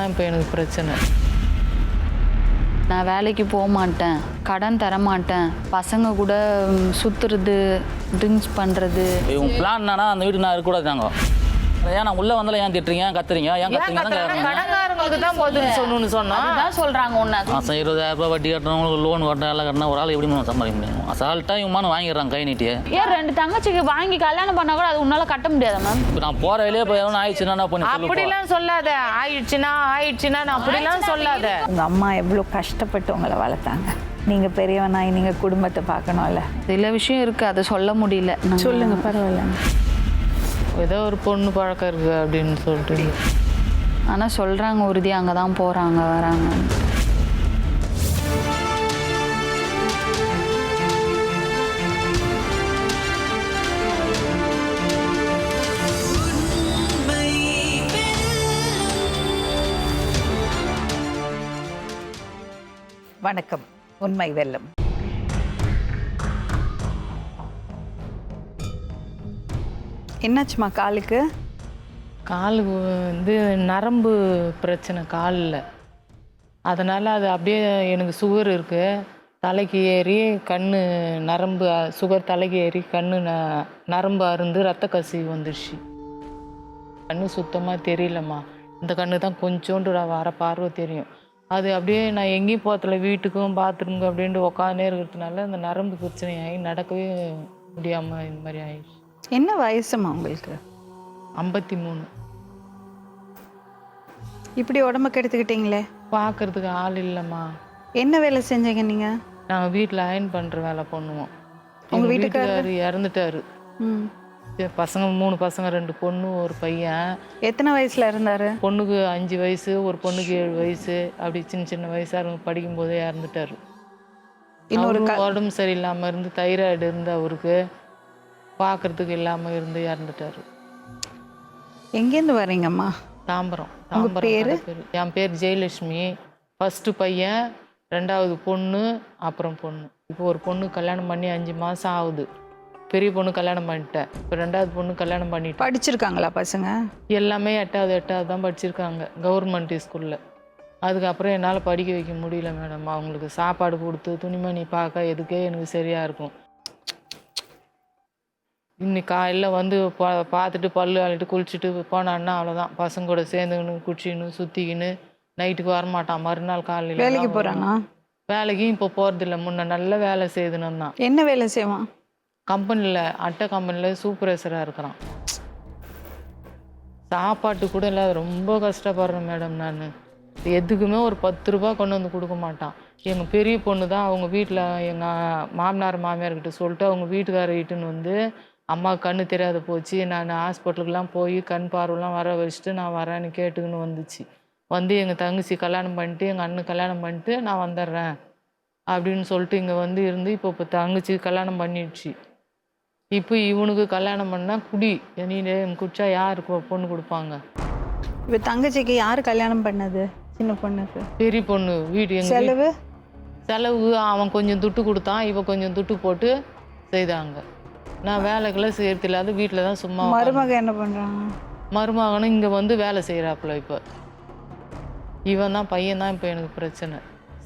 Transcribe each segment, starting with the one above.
தான் இப்போ எனக்கு பிரச்சனை. நான் வேலைக்கு போக மாட்டேன், கடன் தர மாட்டேன், பசங்க கூட சுற்றுறது, ட்ரிங்க்ஸ் பண்ணுறது. இவங்க பிளான் என்னன்னா அந்த வீட்டுக்கு நான் இருக்கக்கூடாது. நாங்கள் ஏன் நான் உள்ளே வந்தாலும் ஏன் திட்டுறீங்க, கத்துறீங்க, ஏன் கத்துறீங்க? கடன்காரங்களுக்கு தான் பதில் சொல்லணும்னு சொன்னோம். அதுதான் சொல்கிறாங்க ஒன்று. மாதம் 20,000 வட்டி கட்டணும், லோன் கட்டணும், எல்லாம் கட்டினா ஒரு ஆள் எப்படி சம்பாதிக்க முடியும்? அசால்ட்டாக இவங்க வாங்கிடுறாங்க கை நீட்டியே. ஏன் 2 தங்கச்சிக்கு வாங்கி கல்யாணம் பண்ணால் கூட அது உன்னால் கட்ட முடியாதா மேம்? இப்போ நான் போகிற வெளியே போய் எவ்வளோ ஆயிடுச்சுன்னா பண்ணி அப்படிலாம் சொல்லாத. ஆயிடுச்சுன்னா நான் அப்படிலாம் சொல்லாத. உங்கள் அம்மா எவ்வளோ கஷ்டப்பட்டு உங்களை வளர்த்தாங்க. நீங்கள் பெரியவனாய் நீங்கள் குடும்பத்தை பார்க்கணும்ல. சில விஷயம் இருக்குது, அதை சொல்ல முடியல. சொல்லுங்கள், பரவாயில்ல. ஏதோ ஒரு பொண்ணு பழக்கம் இருக்குது அப்படின்னு சொல்லிட்டு. ஆனால் சொல்கிறாங்க உறுதி அங்கே தான் போகிறாங்க வராங்க. வணக்கம். உண்மை வெல்லும். என்னாச்சுமா காலுக்கு? காலுக்கு வந்து நரம்பு பிரச்சனை காலில். அதனால் அது அப்படியே எனக்கு சுகர் இருக்குது, தலைக்கு ஏறி கண் நரம்பு சுகர் தலைக்கு ஏறி கண் நரம்பு அருந்து ரத்த கசிவு வந்துடுச்சு. கண் சுத்தமாக தெரியலம்மா. இந்த கண்ணு தான் கொஞ்சோண்டு வர பார்வை தெரியும். அது அப்படியே நான் எங்கேயும் போகிறதில்ல, வீட்டுக்கும் பாத்ரூமுக்கு அப்படின்ட்டு உட்காந்தே இருக்கிறதுனால இந்த நரம்பு பிரச்சனை ஆகி நடக்கவே முடியாமல் இந்த மாதிரி ஆயிடுச்சு. என்ன வயசுமா உங்களுக்கு? 53. இப்படி உடம்ப கெடுத்துக்கிட்டீங்களே. பார்க்கறதுக்கு ஆள் இல்லைம்மா. என்ன வேலை செஞ்சீங்க நீங்கள்? நாங்கள் வீட்டில் அயன் பண்ணுற வேலை பண்ணுவோம். உங்கள் வீட்டுக்காரர் இறந்துட்டாரு. பசங்க 3 பசங்க, 2 பொண்ணு, ஒரு பையன். எத்தனை வயசுல இருந்தாரு? பொண்ணுக்கு 5 வயசு, ஒரு பொண்ணுக்கு 7 வயசு. அப்படி சின்ன சின்ன வயசாக அவங்க படிக்கும் போதே இறந்துட்டாரு. இன்னொரு உடம்பு சரியில்லாமல் இருந்து தைராய்டு இருந்து அவருக்கு பார்க்கறதுக்கு இல்லாமல் இருந்து இறந்துட்டாரு. எங்கேருந்து வரீங்கம்மா? தாம்பரம். பேரு? என் பேர் ஜெயலட்சுமி. ஃபஸ்ட்டு பையன், 2வது பொண்ணு, அப்புறம் பொண்ணு. இப்போ ஒரு பொண்ணு கல்யாணம் பண்ணி 5 மாதம் ஆகுது. பெரிய பொண்ணு கல்யாணம் பண்ணிட்டேன். இப்போ 2வது பொண்ணு கல்யாணம் பண்ணிட்டேன். படிச்சிருக்காங்களா பசங்க? எல்லாமே 8வது தான் படிச்சிருக்காங்க கவர்மெண்ட் ஸ்கூலில். அதுக்கப்புறம் என்னால் படிக்க வைக்க முடியல மேடம். அவங்களுக்கு சாப்பாடு கொடுத்து துணிமணி பார்க்க எதுக்கே எனக்கு சரியாக இருக்கும். இன்னைக்கு காலையில் வந்து பார்த்துட்டு பல்லு அழிட்டு குளிச்சுட்டு போனான்னா அவ்வளோதான். பசங்க கூட சேர்ந்துக்கின்னு குடிச்சின்னு சுற்றிக்கின்னு நைட்டுக்கு வரமாட்டான். மறுநாள் காலையில் வேலைக்கு போகிறானா? வேலைக்கும் இப்போ போகிறதில்ல. முன்ன நல்ல வேலை செய்துன்னு தான். என்ன வேலை செய்வான்? கம்பெனியில், அட்டை கம்பெனியில் சூப்பர்வைசராக இருக்கிறான். சாப்பாட்டு கூட இல்லாத ரொம்ப கஷ்டப்படுறேன் மேடம். நான் எதுக்குமே ஒரு 10 ரூபா கொண்டு வந்து கொடுக்க மாட்டான். எங்கள் பெரிய பொண்ணு தான் அவங்க வீட்டில் எங்கள் மாமனார் மாமியார்கிட்ட சொல்லிட்டு அவங்க வீட்டுக்கார வீட்டுன்னு வந்து அம்மாவுக்கு கண்ணு தெரியாத போச்சு, நான் ஹாஸ்பிட்டலுக்கெலாம் போய் கண் பார்வைலாம் வர வச்சுட்டு நான் வரேன்னு கேட்டுக்கின்னு வந்துச்சு. வந்து எங்கள் தங்கச்சி கல்யாணம் பண்ணிட்டு எங்கள் அண்ணன் கல்யாணம் பண்ணிட்டு நான் வந்துடுறேன் அப்படின்னு சொல்லிட்டு இங்கே வந்து இருந்து இப்போ தங்கச்சி கல்யாணம் பண்ணிடுச்சு. இப்போ இவனுக்கு கல்யாணம் பண்ணால் குடி நீ குடிச்சா யாருக்கு பொண்ணு கொடுப்பாங்க? இப்போ தங்கச்சிக்கு யார் கல்யாணம் பண்ணது? சின்ன பொண்ணுக்கு. பெரிய பொண்ணு வீடு. எங்கள் செலவு அவன் கொஞ்சம் துட்டு கொடுத்தான், இவன் கொஞ்சம் துட்டு போட்டு செய்தாங்க. நான் வேலைக்கெல்லாம் செய்யறது இல்லாத வீட்டில் தான் சும்மா. மருமக என்ன பண்ணுறாங்க? மருமகனும் இங்கே வந்து வேலை செய்கிறாப்புல. இப்போ இவன் தான் பையன் தான் இப்போ எனக்கு பிரச்சனை.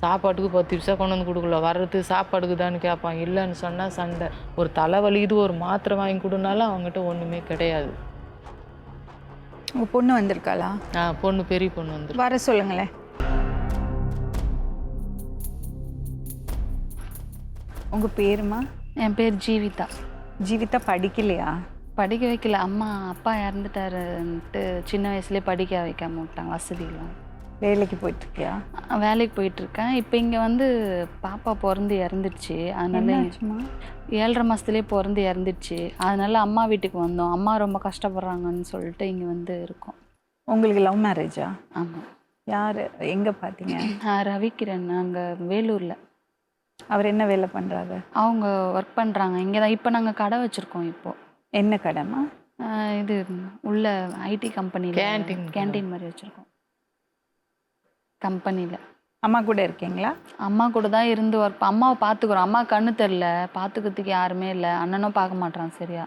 சாப்பாட்டுக்கு 10 பைசா கொண்டு வந்து கொடுக்கல, வர்றது சாப்பாடுக்கு தான்னு கேட்பான். இல்லைன்னு சொன்னால் சண்டை. ஒரு தலைவலிக்குது, ஒரு மாத்திரை வாங்கி கொடுனாலும் அவங்ககிட்ட ஒன்றுமே கிடையாது. உங்கள் பொண்ணு வந்திருக்காளா? பொண்ணு, பெரிய பொண்ணு வந்து வர சொல்லுங்களேன். உங்கள் பேருமா? என் பேர் ஜீவிதா. ஜீவிதா படிக்கலையா? படிக்க வைக்கல. அம்மா அப்பா இறந்துட்டாருன்ட்டு சின்ன வயசுலேயே படிக்க வைக்காம விட்டாங்க, வசதியில். வேலைக்கு போயிட்டுருக்கியா? வேலைக்கு போயிட்டுருக்கேன். இப்போ இங்கே வந்து பாப்பா பிறந்து இறந்துடுச்சு. அதனால 7.5 மாதத்துலேயே பிறந்து இறந்துடுச்சு. அதனால அம்மா வீட்டுக்கு வந்தோம். அம்மா ரொம்ப கஷ்டப்படுறாங்கன்னு சொல்லிட்டு இங்கே வந்து இருக்கோம். உங்களுக்கு லவ் மேரேஜா? ஆமாம். யார், எங்கே பார்த்தீங்க? ரவிக்கிரண், அங்கே வேலூரில். அவர் என்ன வேலை பண்ணுறாரு? அவங்க ஒர்க் பண்ணுறாங்க இங்கே தான். இப்போ நாங்கள் கடை வச்சுருக்கோம். இப்போது என்ன கடைமா? இது உள்ள ஐடி கம்பெனியில் கேன்டீன் மாதிரி வச்சுருக்கோம் கம்பெனியில். அம்மா கூட இருக்கீங்களா? அம்மா கூட தான் இருந்து ஒர்க். அம்மாவை பார்த்துக்குறோம். அம்மா கண்ணு தெரில, பார்த்துக்கிறதுக்கு யாருமே இல்லை. அண்ணனும் பார்க்க மாட்டான் சரியா,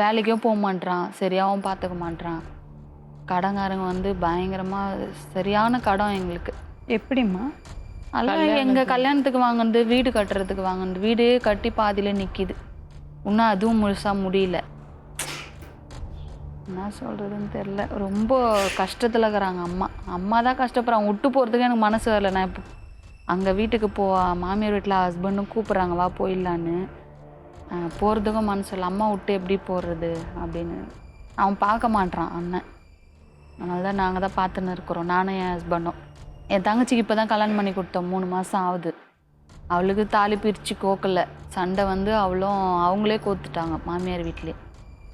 வேலைக்கும் போக மாட்டான், சரியாகவும் பார்த்துக்க மாட்டான். கடங்காரங்க வந்து பயங்கரமாக சரியான கடன் எங்களுக்கு. எப்படிம்மா? அதெல்லாம் எங்கள் கல்யாணத்துக்கு வாங்கினது, வீடு கட்டுறதுக்கு வாங்கினது, வீடே கட்டி பாதியில் நிற்கிது. இன்னும் அதுவும் முழுசாக முடியல. என்ன சொல்கிறதுன்னு தெரில. ரொம்ப கஷ்டத்தில் இருக்கிறாங்க அம்மா. அம்மா தான் கஷ்டப்படுறாங்க. விட்டு போகிறதுக்கு எனக்கு மனசு வரல. நான் இப்போ அங்கே வீட்டுக்கு மாமியார் வீட்டில் ஹஸ்பண்டும் கூப்பிட்றாங்க வா போயிடலான்னு. போகிறதுக்கும் மனசு இல்லை. அம்மா விட்டு எப்படி போடுறது அப்படின்னு. அவன் பார்க்க மாட்டான் அண்ணன். அதனால தான் நாங்கள் தான் பார்த்துன்னு இருக்கிறோம், நானும் என் ஹஸ்பண்டும். என் தங்கச்சிக்கு இப்போ தான் கல்யாணம் பண்ணி கொடுத்தோம், 3 மாதம் ஆகுது. அவளுக்கு தாலி பிரித்து கோக்கலை. சண்டை வந்து அவங்களே கோத்துட்டாங்க மாமியார் வீட்டிலே.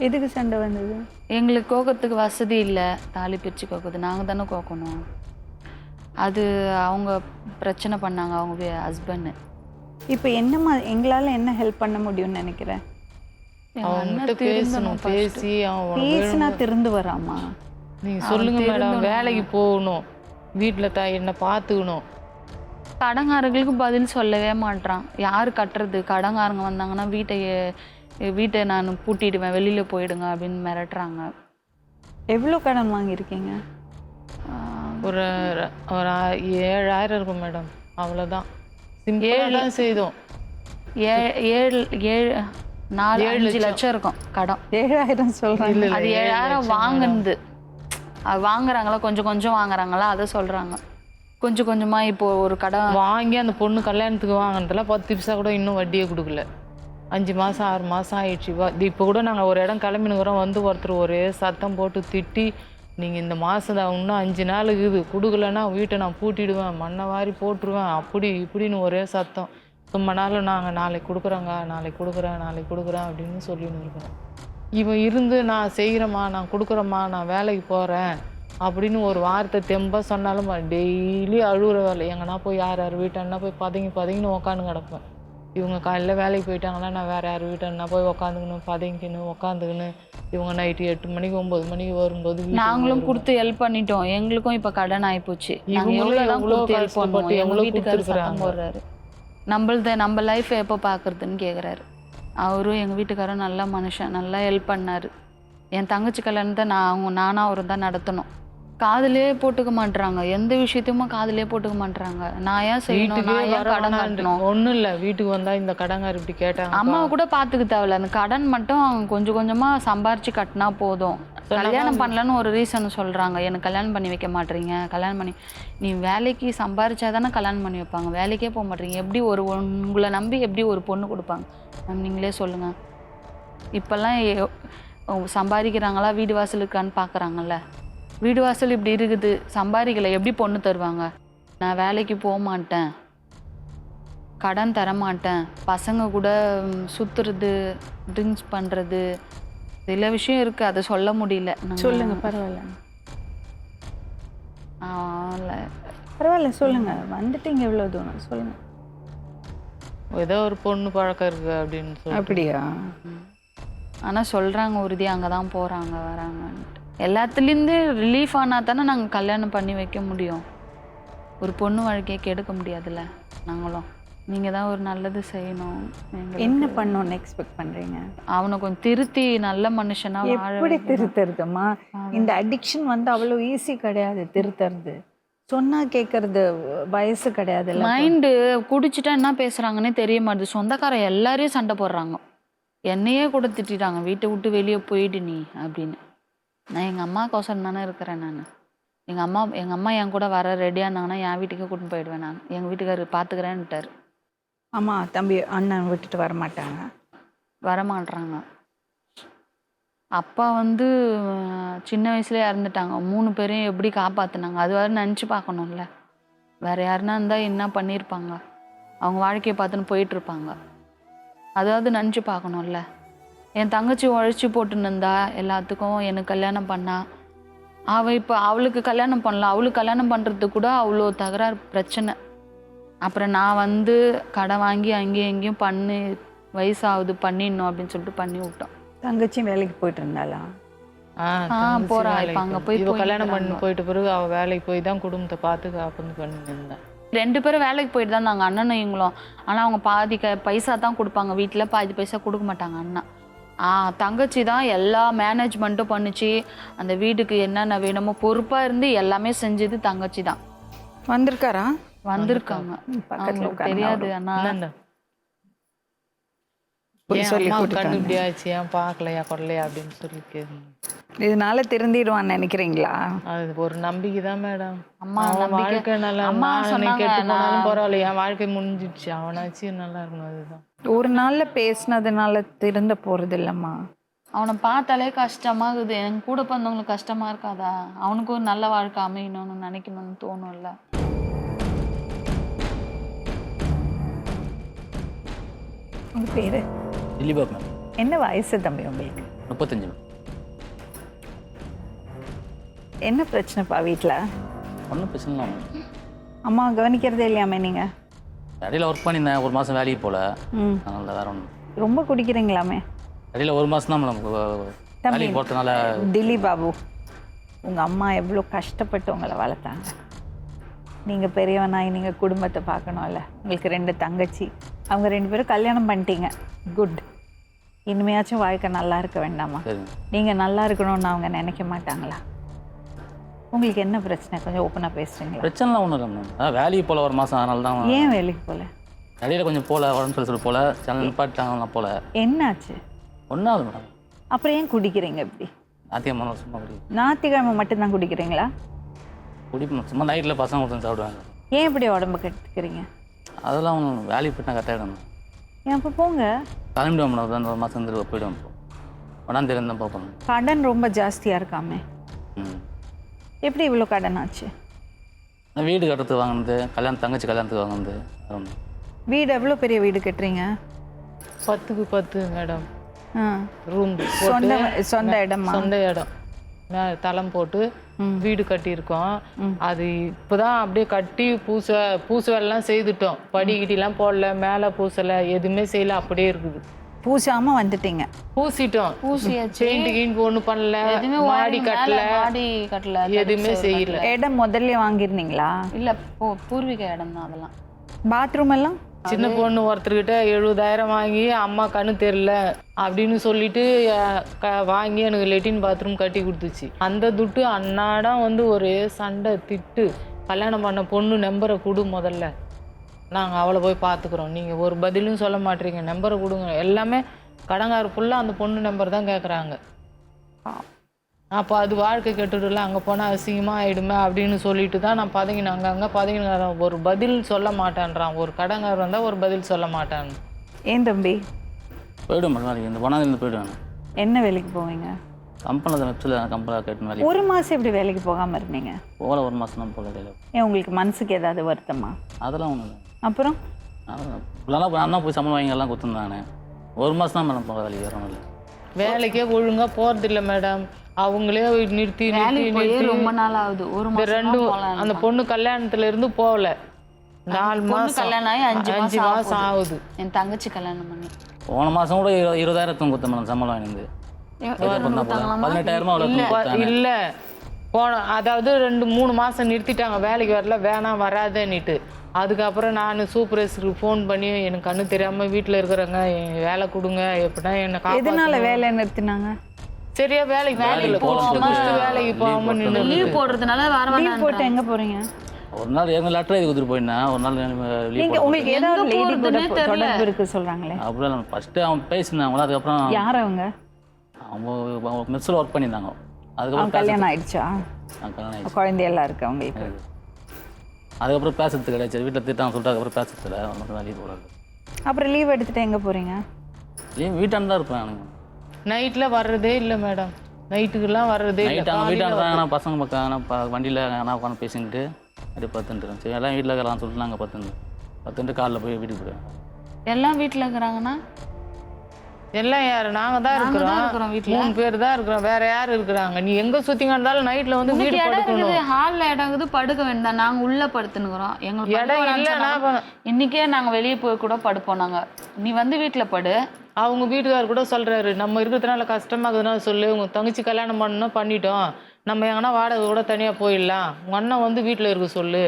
எதுக்கு சண்டை வந்தது? எங்களுக்கு கோக்கத்துக்கு வசதி இல்லை, தாலி பிரித்து கோக்குது, நாங்கள் தானே கோக்கணும். அது அவங்க பிரச்சனை பண்ணாங்க அவங்க ஹஸ்பண்டு. இப்போ என்னம்மா எங்களால் என்ன ஹெல்ப் பண்ண முடியும்னு நினைக்கிறேன்? பேசினா திருந்து வராமா? நீங்கள் சொல்லுங்கள் மேடம். வேலைக்கு போகணும், வீட்டில் என்னை பார்த்துக்கணும். கடங்காரங்களுக்கு பதில் சொல்லவே மாட்டான். யார் கட்டுறது? கடங்காரங்க வந்தாங்கன்னா வீட்டை நான் பூட்டிடுவேன், வெளியில் போயிடுங்க அப்படின்னு மிரட்டுறாங்க. எவ்வளோ கடன் வாங்கியிருக்கீங்க? ஒரு 7,000 இருக்கும் மேடம், அவ்வளோதான். 7 தான் செய்தோம். 4-5 லட்சம் இருக்கும் கடன். 7,000 சொல்கிறாங்க. அது 7,000 வாங்குனது. அது வாங்குறாங்களா, கொஞ்சம் கொஞ்சம் வாங்குறாங்களா அதை சொல்கிறாங்க. கொஞ்சம் கொஞ்சமாக இப்போது ஒரு கடன் வாங்கி அந்த பொண்ணு கல்யாணத்துக்கு வாங்கினதுல 10 பைசா கூட இன்னும் வட்டியே கொடுக்கல. 5 மாதம் 6 மாதம் ஆயிடுச்சு. இப்போ கூட நாங்கள் ஒரு இடம் கிளம்பினுக்கிறோம், வந்து ஒருத்தர் ஒரே சத்தம் போட்டு திட்டி, நீங்கள் இந்த மாதம் தான் இன்னும் 5 நாள் இருக்குது, கொடுக்கலன்னா வீட்டை நான் பூட்டிடுவேன், மண்ணை வாரி போட்டுருவேன், அப்படி இப்படின்னு ஒரே சத்தம். சும்மா நாளும் நாங்கள் நாளைக்கு கொடுக்குறோங்க, நாளைக்கு கொடுக்குறேன் அப்படின்னு சொல்லின்னு இருக்கிறோம். இவன் இருந்து நான் செய்கிறேம்மா, நான் கொடுக்குறேம்மா, நான் வேலைக்கு போகிறேன் அப்படின்னு ஒரு வார்த்தை தெம்பாக சொன்னாலும் டெய்லி அழுகுற வேலை. எங்கன்னா போய் யார் வீட்டானா போய் பதுங்கின்னு உக்காந்து கிடப்பேன். இவங்க காலையில் வேலைக்கு போயிட்டாங்கன்னா நான் வேறு யார் வீட்டானா போய் உக்காந்துக்கின்னு இவங்க நைட்டு 8 மணிக்கு 9 மணிக்கு வரும்போது நாங்களும் கொடுத்து ஹெல்ப் பண்ணிட்டோம். எங்களுக்கும் இப்போ கடன் ஆகிப்போச்சு. எங்கள் வீட்டுக்காரர் சத்தம் போடுறாரு, நம்ம லைஃப்பை எப்போ பார்க்குறதுன்னு கேட்குறாரு. அவரும் எங்கள் வீட்டுக்காரரும் நல்ல மனுஷன், நல்லா ஹெல்ப் பண்ணார். என் தங்கச்சி கல்யாணத்தை நானும் அவரும் தான் நடத்தணும். காதிலே போட்டுக்க மாட்டுறாங்க, எந்த விஷயத்தையுமே காதிலே போட்டுக்க மாட்டுறாங்க. நான் ஏன் செய்யணும், நான் ஏன் கடன் கட்டணும்? ஒன்றும் இல்லை, வீட்டுக்கு வந்தால் இந்த கடங்கார் இப்படி கேட்டாங்க. அம்மாவை கூட பார்த்துக்க தேவையில்ல, அந்த கடன் மட்டும் கொஞ்சம் கொஞ்சமாக சம்பாரிச்சு கட்டினா போதும். கல்யாணம் பண்ணலன்னு ஒரு ரீசன் சொல்கிறாங்க. எனக்கு கல்யாணம் பண்ணி வைக்க மாட்டீங்க, கல்யாணம் பண்ணி நீ வேலைக்கு சம்பாரிச்சா தானே கல்யாணம் பண்ணி வைப்பாங்க, வேலைக்கே போக மாட்டீங்க, எப்படி உங்களை நம்பி எப்படி ஒரு பொண்ணு கொடுப்பாங்க மேம், நீங்களே சொல்லுங்கள். இப்போல்லாம் சம்பாதிக்கிறாங்களா, வீடு வாசல் இருக்கான்னு பார்க்குறாங்கல்ல. வீடு வாசல் இப்படி இருக்குது, சம்பாதிக்கலை, எப்படி பொண்ணு தருவாங்க? நான் வேலைக்கு போக மாட்டேன், கடன் தரமாட்டேன், பசங்க கூட சுற்றுறது, ட்ரிங்க்ஸ் பண்ணுறது, சில விஷயம் இருக்குது, அதை சொல்ல முடியல. சொல்லுங்கள், பரவாயில்ல சொல்லுங்கள். வந்துட்டீங்க இவ்வளோ தூரம், சொல்லுங்கள். ஏதோ ஒரு பொண்ணு பழக்கம் இருக்குது அப்படின்னு சொல்லி. அப்படியா? ஆனால் சொல்கிறாங்க உறுதி, அங்கே தான் போகிறாங்க வராங்கன்ட்டு. எல்லாத்துலேருந்து ரிலீஃப் ஆனால் தானே நாங்கள் கல்யாணம் பண்ணி வைக்க முடியும். ஒரு பொண்ணு வாழ்க்கையை கெடுக்க முடியாதுல்ல நாங்களும். நீங்கள் தான் ஒரு நல்லது செய்யணும். என்ன பண்ணணும்னு எக்ஸ்பெக்ட் பண்ணுறீங்க? அவனை கொஞ்சம் திருத்தி நல்ல மனுஷனாக எப்படி திருத்துறதுமா? இந்த அடிக்ஷன் வந்து அவ்வளோ ஈஸி கிடையாது திருத்துறது. சொன்னால் கேட்கறது வயசு கிடையாது. மைண்டு குடிச்சிட்டா என்ன பேசுகிறாங்கன்னே தெரிய மாட்டுது. சொந்தக்காரன் எல்லாரையும் சண்டை போடுறாங்க, என்னையே கூட திட்டாங்க, வீட்டை விட்டு வெளியே போயிடு நீ அப்படின்னு. நான் எங்கள் அம்மாக்கோசரம் தானே இருக்கிறேன். நான் எங்கள் அம்மா என் கூட வர ரெடியாக இருந்தாங்கன்னா என் வீட்டுக்கே கூட்டின்னு போயிடுவேன். நான் எங்கள் வீட்டுக்காரர் பார்த்துக்கிறேன்ட்டார். ஆமாம், தம்பி அண்ணன் விட்டுட்டு வரமாட்றாங்க. அப்பா வந்து சின்ன வயசுலேயே இறந்துட்டாங்க. 3 பேரையும் எப்படி காப்பாற்றினாங்க அது வரை நினச்சி பார்க்கணும்ல. வேறு யாருன்னா இருந்தால் என்ன பண்ணியிருப்பாங்க, அவங்க வாழ்க்கையை பார்த்துன்னு போயிட்டுருப்பாங்க. அதாவது நினச்சி பார்க்கணும்ல. என் தங்கச்சி உழைச்சி போட்டுன்னு இருந்தா எல்லாத்துக்கும். எனக்கு கல்யாணம் பண்ணா, அவள் இப்போ அவளுக்கு கல்யாணம் பண்ணலாம், அவளுக்கு கல்யாணம் பண்ணுறதுக்கு கூட அவ்வளோ தகராறு பிரச்சனை. அப்புறம் நான் வந்து கடை வாங்கி அங்கேயும் எங்கேயும் பண்ணி வயசாகுது பண்ணிடணும் அப்படின்னு சொல்லிட்டு பண்ணி விட்டோம். தங்கச்சியும் வேலைக்கு போயிட்டு இருந்தாளா? போறா. இப்போ அங்கே போய் கல்யாணம் பண்ணி போயிட்ட பிறகு அவள் வேலைக்கு போய் தான் குடும்பத்தை பார்த்து காப்பந்து பண்ணிட்டு இருந்தான். 2 பேரும் வேலைக்கு போயிட்டு தான் நாங்கள் அண்ணனும் இவங்களும். ஆனால் அவங்க பாதி பைசா தான் கொடுப்பாங்க வீட்டில், பாதி பைசா கொடுக்க மாட்டாங்க அண்ணா. தங்கச்சி தான் எல்லா மேனேஜ்மெண்ட்டும் பண்ணுச்சு. அந்த வீட்டுக்கு என்னென்ன வேணுமோ பொறுப்பாக இருந்து எல்லாமே செஞ்சது தங்கச்சி தான். வந்திருக்காரா? வந்திருக்காங்க. பக்கத்துல அவங்களுக்கு தெரியாது அண்ணா. என்னண்டா? போய் ஏன் சொல்லி அம்மா கூட்டிட்டு கண்ணு வந்தேன். இப்படி ஆச்சு, ஏன் பார்க்கலையா கொள்ளலையா அப்படின்னு சொல்லி கேட்கணும். இதனால திருந்திடுவான்னு நினைக்கிறீங்களா? அது ஒரு நம்பிக்கை தான் மேடம். அம்மா அவன் நம்பிக்கை. வாழ்க்கை நல்லா அம்மா நான் சொன்னாங்க, கெட்டு போனாலும் நான் பரவாயில்ல, என் வாழ்க்கை முடிஞ்சிடுச்சு, அவனாச்சு நல்லா இருக்கணும், அதுதான். ஒரு நாள்ல பேசினதுனால திருந்த போறது இல்லம்மா. அவனை பார்த்தாலே கஷ்டமாகுது. எனக்கு கூட பிறந்தவங்களுக்கு கஷ்டமா இருக்காதா? அவனுக்கும் ஒரு நல்ல வாழ்க்கை அமையணும்னு நினைக்கணும்னு தோணும்ல. உங்க பேரு திலீபா மேம். என்ன வயசு தம்பி உங்களுக்கு? 35 மேம். என்ன பிரச்சனைப்பா வீட்டில்? ஒன்றும் பிரச்சனை இல்லை மேம். அம்மா கவனிக்கிறதே இல்லையாமே நீங்க? இடையில ஒர்க் பண்ணியிருந்தேன், ஒரு மாதம் வேலைக்கு போகல. ம். அதனால வேற ஒன்றும். ரொம்ப குடிக்கிறீங்களாமே? இடையில ஒரு மாதம் தான் மேடம் வேலைக்கு போகிறதுனால. திலீப் பாபு, உங்க அம்மா எவ்வளோ கஷ்டப்பட்டு உங்களை வளர்த்தாங்க. நீங்க பெரியவனாய் நீங்க குடும்பத்தை பார்க்கணும்ல. உங்களுக்கு 2 தங்கச்சி, அவங்க 2 பேரும் கல்யாணம் பண்ணிட்டீங்க. குட். இனிமையாச்சும் வாழ்க்கை நல்லா இருக்க வேண்டாமா? சரிங்க. நீங்க நல்லா இருக்கணும்னு அவங்க நினைக்க மாட்டாங்களா? உங்களுக்கு என்ன பிரச்சனை? கொஞ்சம் ஓப்பனாக பேசுறீங்களா? பிரச்சனைலாம் ஒன்றும் இல்லை மேம். அதான் வேலைக்கு போகல ஒரு மாதம், அதனால தான். ஏன் வேலைக்கு போகல? இடையில கொஞ்சம் போகல, உடம்பு சொல்லி போகல, சேனல் நிப்பாட்டாங்க, நான் போகல. என்னாச்சு? ஒன்றாவது மேடம். அப்புறம் ஏன் குடிக்கிறீங்க இப்படி? நாத்தியம்மா சும்மா குடி ஞாயிற்றுக்கிழமை மட்டும்தான் குடிக்கிறீங்களா? குடிப்போம் சும்மா. நைட்டில் பசங்க ஒருத்தன் சாப்பிடுவாங்க. ஏன் இப்படி உடம்பு கெடுத்துக்கிறீங்க? அதெல்லாம் ஒன்றும் வேலைக்கு போயிட்டா கரெக்டாகிடும். ஏன் அப்போ போங்க. கிளம்பிடுவோம் மேடம். அந்த ஒரு மாதம் இருந்து போயிடுவோம். இப்போ 1ஆம் தேதி தான் பார்ப்போம். கடன் ரொம்ப ஜாஸ்தியாக இருக்காமே. ம். எப்படி இவ்வளோ கடன் ஆச்சு? நான் வீடு கட்டுறதுக்கு வாங்கினது, தங்கச்சி கல்யாணத்துக்கு வாங்கினது. வீடு எவ்வளோ பெரிய வீடு கட்டுறீங்க? 10க்கு 10 மேடம். ஆ. ரூம் சொந்த இடமா? சொந்த இடம். தளம் போட்டு வீடு கட்டியிருக்கோம். அது இப்போதான் அப்படியே கட்டி பூச வேலைலாம் செய்துட்டோம். படிக்கிட்டலாம் போடல, மேலே பூசலை, எதுவுமே செய்யல, அப்படியே இருக்குது. பூசாம வந்துட்டீங்க? பூசிட்டோம். பூசியாச்சு. பெயிண்ட் கீண்ட் ஒன்றும் பண்ணல, எதுவுமே மாடி கட்டல, எதுவுமே செய்யல. இடம் முதல்ல வாங்கியிருந்தீங்களா? இல்ல பூர்வீக இடம் தான் அதெல்லாம். பாத்ரூம் எல்லாம்? சின்ன பொண்ணு ஒருத்தர்கிட்ட 70,000 வாங்கி அம்மா கண்ணு தெரியல அப்படின்னு சொல்லிட்டு வாங்கி எனக்கு லெட்டின் பாத்ரூம் கட்டி கொடுத்துச்சு. அந்த துட்டு அன்னாடம் வந்து ஒரே சண்டை திட்டு. கல்யாணம் பண்ண பொண்ணு நம்பரை கொடு, முதல்ல நாங்கள் அவளை போய் பார்த்துக்குறோம், நீங்கள் ஒரு பதிலும் சொல்ல மாட்டீங்க, நம்பரை கொடுங்க. எல்லாமே கடங்காரு ஃபுல்லாக அந்த பொண்ணு நம்பர் தான் கேட்குறாங்க. அப்போ அது வாழ்க்கை கெட்டுடல, அங்கே போனால் அசிங்கமாக ஆகிடுமே அப்படின்னு சொல்லிட்டு தான் நான் பதங்கினேன். அங்கே பதங்கினான். ஒரு பதில் சொல்ல மாட்டான்றான். ஒரு கடங்கார் வந்தால் ஒரு பதில் சொல்ல மாட்டான். ஏன் தம்பி? போய்டும் மேடம். வேலைக்கு இந்த 1ஆம் போய்டுவேன். என்ன வேலைக்கு போவீங்க? கம்பெனியில் வெப்ஸில் கம்பெனியில் கேட்டு வேலைக்கு. ஒரு மாதம் எப்படி வேலைக்கு போகாமல் இருந்தீங்க? போகல, ஒரு மாதம் தான் போகல. கையில் ஏன் உங்களுக்கு மனசுக்கு ஏதாவது வருத்தமா? அதெல்லாம் ஒன்றும் இல்லை. அப்புறம் இப்படிலாம் நான் தான் போய் சம்பளம் வாங்கி எல்லாம் கொடுத்துருந்தானே. ஒரு மாதம் தான் மேடம் போக வேலைக்கு வரணும். இல்லை வேலைக்கே ஒழுங்காக போகிறதில்ல மேடம். அவங்களே நிறுத்தி ரொம்ப நாள் ஆகுது. ஒரு ரெண்டும் அந்த பொண்ணு கல்யாணத்துல இருந்து போகல. 4 மாசம் கல்யாணம் ஆகி 5 மாசம் ஆகுது. என் தங்கச்சி கல்யாணம் பண்ணி போன மாதம் கூட 20,000 கொடுத்த மேடம் சம்பளம் வாங்கினது. 18,000 இல்ல போன, அதாவது 2-3 மாசம் நிறுத்திட்டாங்க. வேலைக்கு வரல, வேணாம் வராதேன்னுட்டு. அதுக்கப்புறம் நான் சூப்பர்வைசருக்கு ஃபோன் பண்ணி எனக்கு கண்ணு தெரியாம வீட்டில் இருக்கிறேங்க, வேலை கொடுங்க, எப்படின்னா என்ன. எதனால வேலை நிறுத்தினாங்க? சரியா வேலைக்கு வேலைக்கு போகாம நின்று லீவ் போடுறதுனால லீவ் போட்டு எங்க போறீங்க? ஒரு நாள் எங்க லெட்டர் எழுதி கொடுத்துட்டு போயிருந்தேன். ஒரு நாள் நீங்க உங்களுக்கு ஏதாவது லேடி கூட தொடர்பு இருக்கு சொல்றாங்களே? அப்படிலாம் ஃபர்ஸ்ட் அவன் பேசினாங்களா, அதுக்கப்புறம் யார் அவங்க? அவங்க மெஸ்ஸில் ஒர்க் பண்ணியிருந்தாங்க. அதுக்கப்புறம் கல்யாணம் ஆயிடுச்சா? கல்யாணம் ஆயிடுச்சு. குழந்தையெல்லாம் இருக்கு அவங்களுக்கு? அதுக்கப்புறம் பேசுறது கிடையாது. சரி வீட்டில் திட்டாங்க சொல்லிட்டு அதுக்கப்புறம் பேசுறது இல்லை. லீவ் போடாது. அப்புறம் லீவ் எடுத்துட்டு எங்க போறீங்க? லீவ் வீட்டாண்டு தான் இருப்பேன். எனக்கு நைட்டில் வர்றதே இல்லை மேடம். நைட்டுக்கெல்லாம் வர்றதே இல்லை. நைட் அவங்க வீட்டாண்டு தான். ஆனால் பசங்க பக்கம் வண்டியில் ஆனால் உட்காந்து பேசிக்கிட்டு அப்படி பத்துன்ட்டு சரி எல்லாம் வீட்டில் இருக்கிறான்னு சொல்லிட்டு நாங்கள் பத்துன்ட்டு காலைல போய் வீட்டுக்கு போயிடுவேன். எல்லாம் வீட்டில் இருக்கிறாங்கன்னா எல்லாம் யாரு? நாங்கள் தான் இருக்கிறோம். வீட்டில் 3 பேர் தான் இருக்கிறோம். வேற யார் இருக்கிறாங்க? நீ எங்கே சுற்றிங்க இருந்தாலும் நைட்டில் வந்து வீடு படுக்கணும். ஹாலில் இடம் இருக்குது, படுக்க வேண்டாம். நாங்கள் உள்ளே படுத்துனுக்குறோம். எங்களுக்கு இடம் இல்லைன்னா இன்னைக்கே நாங்கள் வெளியே போய் கூட படுப்போம். நாங்கள் நீ வந்து வீட்டில் படு. அவங்க வீட்டுக்காரர் கூட சொல்கிறாரு, நம்ம இருக்கிறதுனால கஷ்டமாகுதுனால சொல்லு, உங்கள் தங்கச்சி கல்யாணம் பண்ணணும் பண்ணிட்டோம், நம்ம எங்கன்னா வாடகை கூட தனியாக போயிடலாம், உங்கள் அண்ணன் வந்து வீட்டில் இருக்க சொல்லு,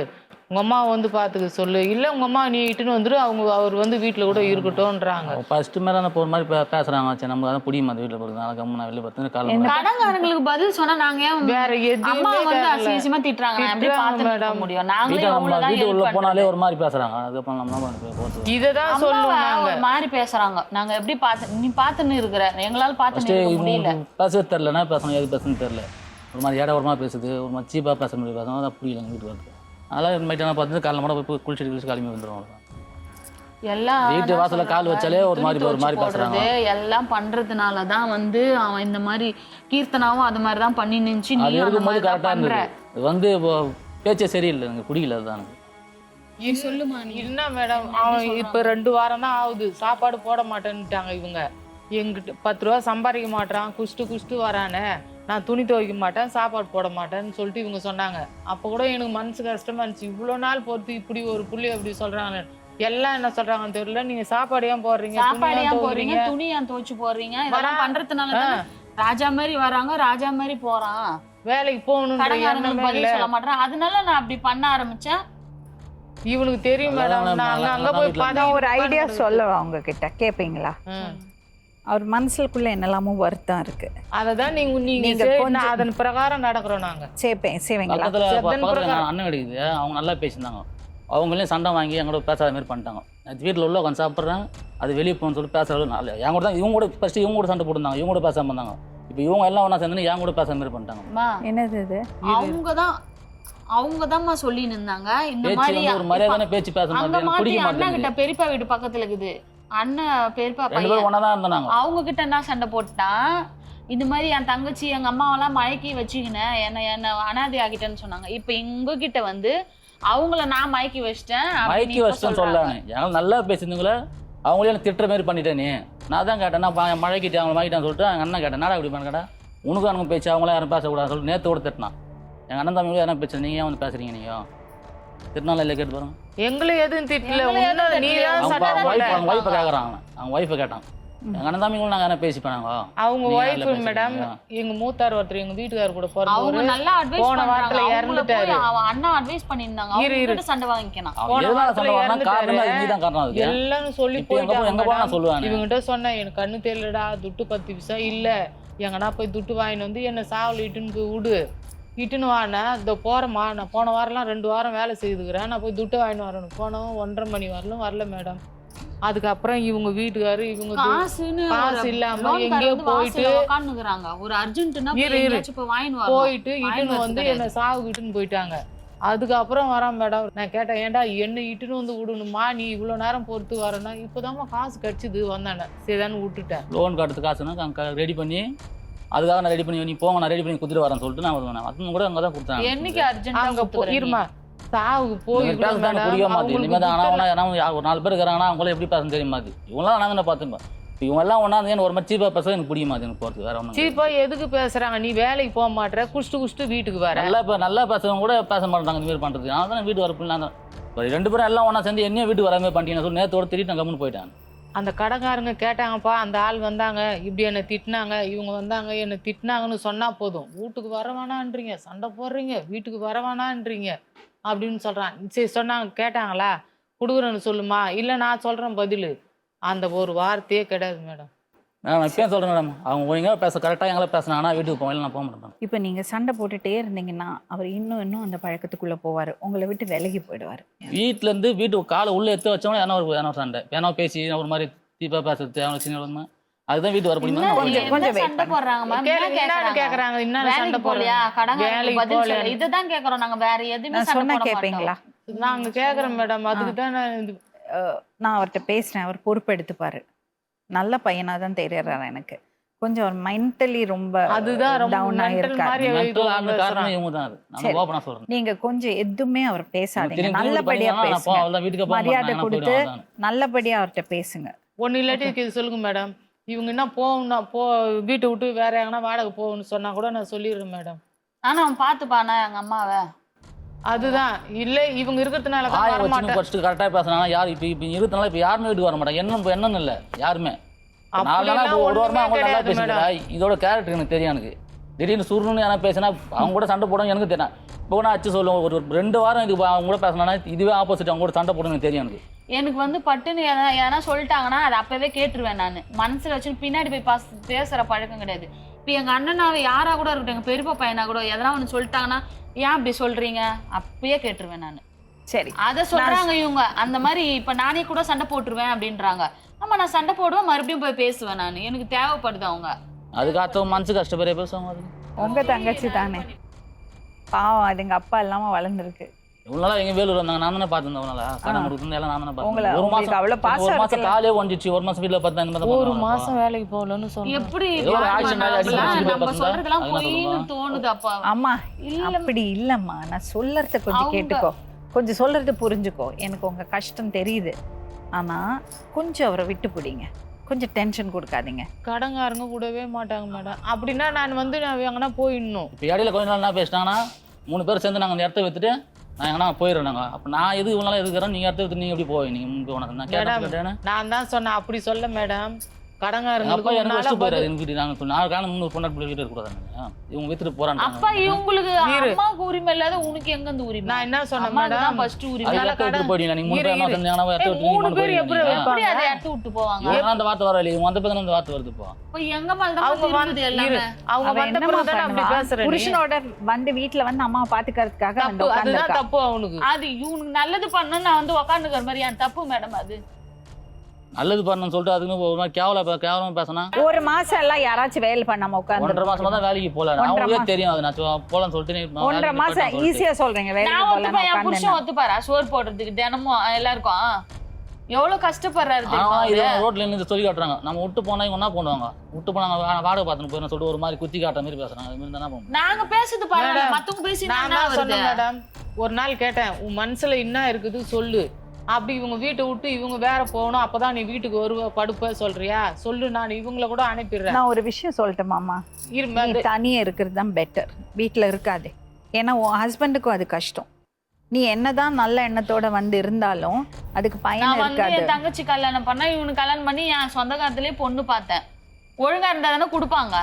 உங்கள் அம்மா வந்து பார்த்துக்க சொல்லு, இல்லை உங்கள் அம்மா நீ இட்டுன்னு வந்துட்டு அவர் வந்து வீட்டில் கூட இருக்கட்டும்ன்றாங்க. ஃபர்ஸ்ட்டு மேலே நான் ஒரு மாதிரி பேசுகிறாங்க. சரி நம்ம அதான் பிடிக்கும் அந்த வீட்டில் போகிறது. நாளைக்கு அம்மா நான் வெளியே பார்த்து காலம் கடன்காரங்களுக்கு பதில் சொன்னா நாங்க ஏன் வேற அம்மா எதுவுமே வந்து அசிங்கமா திட்டுறாங்க, நான் எப்படி பார்த்துக்க முடியும்? நாங்களே எவ்வளவுதான் வீட்டு help உள்ள பண்றது. போனாலே ஒரு மாதிரி பேசுகிறாங்க. அதுக்கப்புறம் நம்ம போகிறது இதை தான் அம்மாவை சொல்லுவாங்க. ஒரு மாதிரி பேசுறாங்க. நாங்க எப்படி பார்த்து நீ பார்த்துன்னு இருக்கிற, எங்களால பார்த்துன்னு ஃபஸ்ட்டு இருக்க முடியல. பேச தெரிலனா பேசணும், எது பேசணும்னு தெரில. ஒரு மாதிரி ஏடா பேசுது, ஒரு மாதிரி சீப்பாக பேச முடியும் பேசணும். அதான் புரியல எங்கள் வீட்டுக்கு வருது. அதெல்லாம் மைட்டான பார்த்து காலைல மட்டும் போய் குளிச்சுட்டு கிளம்பி வந்துடுவோம். எல்லாம் வீட்டு வாசல்ல கால் வச்சாலே ஒரு மாதிரி பேசுறாங்க. எல்லாம் பண்றதுனால தான் வந்து அவன் இந்த மாதிரி கீர்த்தனாவும் அது மாதிரி தான் பண்ணி நினைச்சு நீ அது அந்த இருக்கும்போது மாதிரி தான் கரெக்டாக பண்ற. இருந்தது. இது வந்து பேச்சே சரியில்லை, எனக்கு பிடிக்கல. அதுதான் எனக்கு சொல்லுமா நீ. என்ன மேடம், அவன் இப்போ 2 வாரம் தான் ஆகுது, சாப்பாடு போட மாட்டேன்னுட்டாங்க இவங்க. எங்கிட்ட 10 ரூபா சம்பாதிக்க மாட்டான், குஷ்டு வரானே, நான் துணி துவைக்க மாட்டேன், சாப்பாடு போட மாட்டேன்னு சொல்லிட்டு இவங்க சொன்னாங்க. அப்போ கூட எனக்கு மனசு கஷ்டமா இருந்துச்சு, இவ்வளோ நாள் பொறுத்து இப்படி ஒரு புள்ளி அப்படி சொல்றாங்க. எல்லாம் என்ன சொல்றாங்கன்னு தெரியல, நீங்க சாப்பாடு ஏன் போடுறீங்க, சாப்பாடு ஏன் போடுறீங்க, துணி ஏன் துவைச்சு போடுறீங்க, இதெல்லாம் பண்றதுனால தான் ராஜா மாதிரி வராங்க, ராஜா மாதிரி போறான், வேலைக்கு போகணும் பதில் சொல்ல மாட்டேன். அதனால நான் அப்படி பண்ண ஆரம்பிச்சேன். இவனுக்கு தெரியும் மேடம். நான் அங்க போய் பார்த்தா ஒரு ஐடியா சொல்லவா உங்ககிட்ட, கேட்பீங்களா? அவர் மனசுக்குள்ள என்னெல்லாமோ வருத்தம் இருக்கு. அததான் நீங்க அதன் பிரகாரம் நடக்கிறோம் நாங்க. செய்வீங்களா? பக்கத்துல அண்ணன் கிடைக்குது, அவங்க நல்லா பேசியிருந்தாங்க. அவங்களையும் சண்டை வாங்கி என் கூட பேசாத மாதிரி பண்ணிட்டாங்க. வீட்டில் உள்ள உட்காந்து சாப்பிட்றேன், அது வெளியே போகணும்னு சொல்லி பேசுறது நாள் என் கூட தான். இவங்க கூட ஃபர்ஸ்ட் இவங்க கூட சண்டை போட்டுருந்தாங்க, இவங்க கூட பேசாம இருந்தாங்க. இப்போ இவங்க எல்லாம் ஒன்றா சேர்ந்து என் கூட பேசாத மாதிரி பண்ணிட்டாங்க. என்னது இது? அவங்க தான் சொல்லி நின்னாங்க இந்த பேச்சு மாதிரி ஒரு மரியாதையான பேச்சு பேச அங்க மாட்டேன், மாட்டி பிடிக்க அண்ணா கிட்ட மாட்டேங்குது. பெரியப்பா வீடு பக்கத்துல இருக்குது, அண்ணன் பெரியப்பா 2 பேரும் பையன் ஒன்றா தான் இருந்தாங்க. அவங்க கிட்ட என்ன சண்டை போட்டான், இந்த மாதிரி என் தங்கச்சி எங்க அம்மாவெல்லாம் மயக்கி வச்சுக்கினேன், என்ன அனாதை ஆகிட்டேன்னு சொன்னாங்க. இப்ப எங்க கிட்ட வந்து அவங்கள நான் மயக்கி வச்சிட்டேன், மயக்கி வச்சிட்டேன்னு சொல்லலானே, எங்களை நல்லா பேசியிருந்தீங்களே, அவங்களே திட்டுற மாதிரி பண்ணிட்டேனே. நான் தான் கேட்டேன், நான் மழைக்கிட்டேன் அவங்களை மயக்கிட்டான்னு சொல்லிட்டு எங்கள் அண்ணன் கேட்டேன், நாடா இப்படி பண்ண கேட்டேன். உனக்கு அவங்க பேச்சு அவங்கள யாரும் பேசக்கூடாதுன்னு சொல்லிட்டு நேற்று கூட திட்டினான். எங்கள் அண்ணன் தம்பி யாரும் பேச்சு, நீங்கள் ஏன் வந்து பேசுறீங்க, நீங்கள் திட்டினாலும் இல்லை கேட்டு பாருங்க. எங்களை எதுவும் திட்டல, நீ அவங்க ஒய்ஃபை கேட்குறாங்க, அவங்க ஒய்ஃபை கேட்டாங்க. எங்கள் அண்ணன் தம்பிங்களும் நாங்கள் என்ன பேசி பண்ணாங்க. அவங்க ஒய்ஃப் மேடம், எங்க மூத்தார் ஒருத்தர் எங்க வீட்டுக்காரர் கூட அவங்க நல்லா அட்வைஸ் போன வாரத்துல பண்றாங்க. இறந்துட்டாரு. அவன் அண்ணா அட்வைஸ் பண்ணிருந்தாங்க, அவங்க கிட்ட சண்டை வாங்கிக்கணும். எல்லாரும் சொல்லி போயிட்டாங்க. இவங்கிட்ட சொன்னேன், எனக்கு கண்ணு தெரியலடா, துட்டு 10 பைசா இல்ல, எங்கன்னா போய் துட்டு வாங்கிட்டு வந்து என்ன சாவல் இட்டுன்னு போய் விடு, இட்டுன்னு வானே இந்த போறேம்மா, நான் போன வாரம்லாம் 2 வாரம் வேலை செய்துக்கிறேன், நான் போய் துட்டு வாங்கிட்டு வரணும். போனவன் 1:30 மணி வரலும் வரல மேடம். அதுக்கப்புறம் இவங்க வீட்டுக்காரு இவங்க காசு இல்லாம எங்கேயோ போயிட்டு ஒரு அர்ஜென்ட்னா போயிட்டு இட்டுன்னு வந்து என்ன சாவுக்கு இட்டுன்னு போயிட்டாங்க. அதுக்கப்புறம் வரான் மேடம். நான் கேட்டேன், ஏன்டா என்ன இட்டுன்னு வந்து விடணுமா, நீ இவ்வளோ நேரம் பொறுத்து வரேன்னா, இப்போதாம்மா காசு கிடச்சிது வந்தானே, சரிதானு விட்டுட்டேன். லோன் காட்டுறது காசுன்னா ரெடி பண்ணி, அதுக்காக நான் ரெடி பண்ணி நீ போங்க, நான் ரெடி பண்ணி கொடுத்துட்டு வரேன்னு சொல்லிட்டு நான் வருவேன். அதுவும் கூட அங்கே தான் கொடுத்தேன். என்னைக்கு அர்ஜென்ட் அங்கே இருமா சாவுக்கு போய் புரிய மாட்டேன். இனிமேல் தான் ஆனால் ஒரு 4 பேர் இருக்கிறாங்கன்னா அவங்கள எப்படி பேசணும் தெரிய மாட்டேன். இவங்களாம் நான் தானே பார்த்துப்பேன். இவங்க எல்லாம் ஒன்றாந்து ஒரு மாதிரி சீப்பாக பேச எனக்கு பிடிக்க மாட்டேன். எனக்கு போகிறது வேற ஒன்றும் சீப்பா எதுக்கு பேசுறாங்க, நீ வேலைக்கு போக மாட்டேற, குஷ்டு வீட்டுக்கு வர. நல்லா பேசுறவங்க கூட பேச மாட்டாங்க இந்த மாதிரி பண்ணுறது. நான் தான் வீட்டு வரப்பில் நான் 2 பேரும் எல்லாம் ஒன்றா சேர்ந்து என்னையும் வீட்டுக்கு வராமல் பண்ணிட்டீங்கன்னு சொல்லி நேரத்தோட திட்டிட்டு நான் கம்முன்னு போயிட்டேன். அந்த கடைக்காரங்க கேட்டாங்கப்பா, அந்த ஆள் வந்தாங்க, இப்படி என்னை திட்டினாங்க, இவங்க வந்தாங்க என்னை திட்டினாங்கன்னு சொன்னால் போதும், வீட்டுக்கு வர வேணான்றீங்க, சண்டை போடுறீங்க, வீட்டுக்கு வர வேணான்றீங்க அப்படின்னு சொல்கிறான். சரி சொன்னாங்க, கேட்டாங்களா, கொடுக்குறேன்னு சொல்லுமா, இல்லை நான் சொல்கிறேன் பதில். அந்த ஒரு வார்த்தையே கிடையாது மேடம். நான் இப்பயும் சொல்கிறேன் மேடம், அவங்க ஒழுங்காக பேச கரெக்டாக எங்களை பேசினாங்கன்னா வீட்டுக்கு போவேன், நான் போக மாட்டேன். இப்போ நீங்கள் சண்டை போட்டுகிட்டே இருந்தீங்கன்னா அவர் இன்னும் அந்த பழக்கத்துக்குள்ளே போவார், உங்களை விட்டு விலகி போயிடுவார். வீட்டிலேருந்து வீட்டுக்கு காலை உள்ளே எடுத்து வச்சவங்க ஏன்னா ஒரு சண்டை ஏன்னா பேசி ஒரு மாதிரி தீப்பா பேசுறது அவங்களுக்கு சின்ன அதுதான் வீட்டு வர முடியுமா. கொஞ்சம் சண்டை போடுறாங்க கேக்குறாங்க, என்ன சண்டை போடலையா, கடங்காரங்களுக்கு இதுதான் கேட்குறோம் நாங்கள், வேற எதுவுமே சொன்னா கேட்பீங்களா? நாங்கள் கேட்குறோம் மேடம், அதுக்கு தான் நான் அவர்கிட்ட பேசுகிறேன், அவர் பொறுப்பு எடுத்துப்பார். நல்ல பையனாக தான் தெரியறாரு எனக்கு. கொஞ்சம் ஒரு மென்டலி ரொம்ப டவுன் ஆகிருக்காரு. நீங்க கொஞ்சம் எதுவுமே அவர் பேசாதீங்க, நல்லபடியா பேசுங்க, மரியாதை கொடுத்து நல்லபடியா அவர்கிட்ட பேசுங்க. ஒன்றும் இல்லாட்டி சொல்லுங்க மேடம், இவங்க என்ன போகணும், வீட்டை விட்டு வேற எங்கன்னா வாடகை போகணும்னு சொன்னா கூட நான் சொல்லிடுறேன் மேடம். ஆனா அவன் பார்த்துப்பானா எங்க அம்மாவை, அதுதான் இல்லை இவங்க இருக்கிறதுனால கரெக்டாக பேசுனாங்க. யார் இப்போ இருக்கிறதுனால இப்போ யாருமே வீட்டுக்கு வர மாட்டாங்க. என்னன்னு இல்லை யாருமே. 4 நாள் 1 வாரமா அவங்க நல்லா பேசுகிறா. இதோட கேரக்டர் எனக்கு தெரியும். எனக்கு திடீர்னு சுருன்னு யாரா பேசினா அவங்க கூட சண்டை போடணும் எனக்கு தெரியும். இப்போ நான் அச்சு சொல்லுவோம் ஒரு 2 வாரம் இது அவங்க கூட பேசினா இதுவே ஆப்போசிட் அவங்க கூட சண்டை போடணும் எனக்கு தெரியும். எனக்கு வந்து பட்டுன்னு எதனா சொல்லிட்டாங்கன்னா அதை அப்பவே கேட்டுருவேன். நான் மனசுல வச்சு பின்னாடி போய் பேசுற பழக்கம் கிடையாது. இப்போ எங்க அண்ணனாவே யாரா கூட இருக்கட்டும், எங்க பெரியப்பா பையனா கூட எதனா ஒன்று சொல்லிட்டாங்கன்னா ஏன் அப்படி சொல்றீங்க அப்பயே கேட்டுருவேன் நான். சரி, அதை சொல்றாங்க இவங்க. அந்த மாதிரி இப்ப நானே கூட சண்டை போட்டுருவேன் அப்படின்றாங்க. ஆமா, நான் சண்டை போடுவேன், மறுபடியும் போய் பேசுவேன் நான். எனக்கு தேவைப்படுது அவங்க. அதுக்கு அத்தவங்க மனசு கஷ்டப்படியே பேசுவாங்க. அது உங்க தங்கச்சி தானே பாவம், அது எங்க அப்பா இல்லாம வளர்ந்துருக்கு. இவ்வளோ நாள் எங்க வேலூர் வந்தாங்க, நான் தானே பார்த்துருந்தேன். கடன் கொடுத்து எல்லாம் நான் தானே உங்களை பார்த்தேன். உங்களுக்கு அவ்வளவு பாசம் ஒரு மாசம் காலையே வந்துச்சு, ஒரு மாசம் வீட்டில் பார்த்தா இந்த ஒரு மாசம் வேலைக்கு போகலன்னு சொல்றேன். எப்படி ஏதோ ஒரு action மாதிரி அடிச்சு வச்சுட்டு நம்ம பார்த்தா, சொல்றதெல்லாம் அது என்ன பொய்ன்னு சொல்லுவா? தோணுது அப்பா. அம்மா அப்படி இல்லம்மா, நான் சொல்லறத கொஞ்சம் கேட்டுக்கோ, கொஞ்சம் சொல்றது புரிஞ்சுக்கோ. எனக்கு உங்க கஷ்டம் தெரியுது, ஆனா கொஞ்சம் அவரை விட்டு பிடிங்க, கொஞ்சம் டென்ஷன் கொடுக்காதீங்க. கடங்காரங்க கூடவே மாட்டாங்க மேடம். அப்படின்னா நான் வந்து நான் எங்கன்னா போயிடணும். இப்போ இடையில கொஞ்ச நாள் என்ன பேசிட்டாங்கன்னா 3 பேர் சேர்ந்து நாங்கள் அந்த இடத்த வித்துட்டு நான் எங்கன்னா போயிடுறோம். நாங்கள் அப்போ நான் எது இவ்வளோ நாள் இருக்கிறோம், நீங்கள் இடத்த விட்டு நீங்கள் எப்படி போய் நீங்கள் முன்பு உனக்கு நான் கேட்டேன். நான் தான் சொன்னேன் அப்படி சொல்ல மேடம். அப்பா கடங்காரங்களுக்கு எனக்கு உன்னால வச்சுட்டு போயிடாது எங்கள் வீட்டு. நாங்கள் 4 காலம் 3 பொண்ணாட்டு வீட்டு இருக்கக்கூடாது. இவங்க வித்துட்டு போகிறாங்க. அப்பா இவங்களுக்கு அம்மாவுக்கு உரிமை இல்லாத உனக்கு எங்க இருந்து உரிமை? நான் என்ன சொன்னேன் அம்மாவுக்கு தான் மேடம், ஃபர்ஸ்ட் உரிமை. அது இடத்த விட்டு போயிட்டீங்க. நீங்கள் 3 பேர் செஞ்சாங்கன்னா இடத்த விட்டு 3 பேர் எப்படி நீங்கள் எப்படி அதை எடுத்து விட்டு போவாங்க? இவங்க அந்த வார்த்தை வரல, இவங்க வந்த பேர் அந்த வார்த்தை வருது. இப்போ இப்போ எங்க மேல தான் அவங்க திரும்புது எல்லாமே. அவங்க அவன் வந்த என்னம்மா பிறகு அப்படி பண்ணுவா? பேசுறேன். புருஷனோட வந்து வீட்டுல வந்து அம்மாவை பாத்துக்கிறதுக்காக வந்து தப்பு, அதுதான் உட்கார்ந்திருக்கா. தப்பு அவனுக்கு. அது இவனுக்கு நல்லது பண்ணு நான் வந்து உக்காந்துக்கிற மாதிரி என் தப்பு மேடம். அது நல்லது பண்ணணும்னு சொல்லிட்டு அதுக்கு ஒரு மாதிரி கேவலமாக பேசினா ஒரு மாசம் எல்லாம் யாராச்சும் வேலை பண்ணாம 1.5 உட்கார்ந்து மாசமா தான் வேலைக்கு போகல. அவங்களுக்கே தெரியும் அது. நான் போகலான்னு சொல்லிட்டு 1.5 மாசம் ஈஸியா சொல்றீங்க வேலைக்கு நான் போகல ஒத்துப்பேன். என் உட்கார்ந்து. புருஷன் ஒத்துப்பாரா சோறு போடுறதுக்கு தினமும் எல்லாருக்கும்? எவ்வளவு கஷ்டப்படுறாரு தெரியுமா இது அவரு? ரோட்ல இருந்து சொல்லி காட்டுறாங்க. நம்ம விட்டு போனா இவங்க என்ன பண்ணுவாங்க, விட்டு போனாங்க வாடகை பார்த்துன்னு போயின்னு சொல்லிட்டு ஒரு மாதிரி குத்தி காட்டுற மாதிரி பேசுறாங்க. அது மாதிரி தானே போகும். நாங்க பேசுறது பரவாயில்ல, மேடம், மத்தவங்க பேசி நான் தான் சொன்னேன் மேடம். ஒரு நாள் கேட்டேன், உன் மனசுல என்ன இருக்குது சொல்லு. அப்படி இவங்க வீட்டை விட்டு இவங்க வேற போகணும், அப்பதான் நீ வீட்டுக்கு வருவ படுப்ப சொல்றியா சொல்லு, நான் இவங்கள கூட அனுப்பிடுறேன். நான் ஒரு விஷயம் சொல்லட்டேன் மாமா, நீ தனியே இருக்கிறது தான் பெட்டர், வீட்டுல இருக்காது. ஏன்னா உன் ஹஸ்பண்டுக்கும் அது கஷ்டம். நீ என்னதான் நல்ல எண்ணத்தோட வந்து இருந்தாலும் அதுக்கு பயன் நான் வந்து இருக்காது. என் தங்கச்சி கல்யாணம் பண்ணா இவனுக்கு கல்யாணம் பண்ணி என் சொந்த காலத்திலேயே பொண்ணு பார்த்தேன். ஒழுங்கா இருந்தா தானே கொடுப்பாங்க.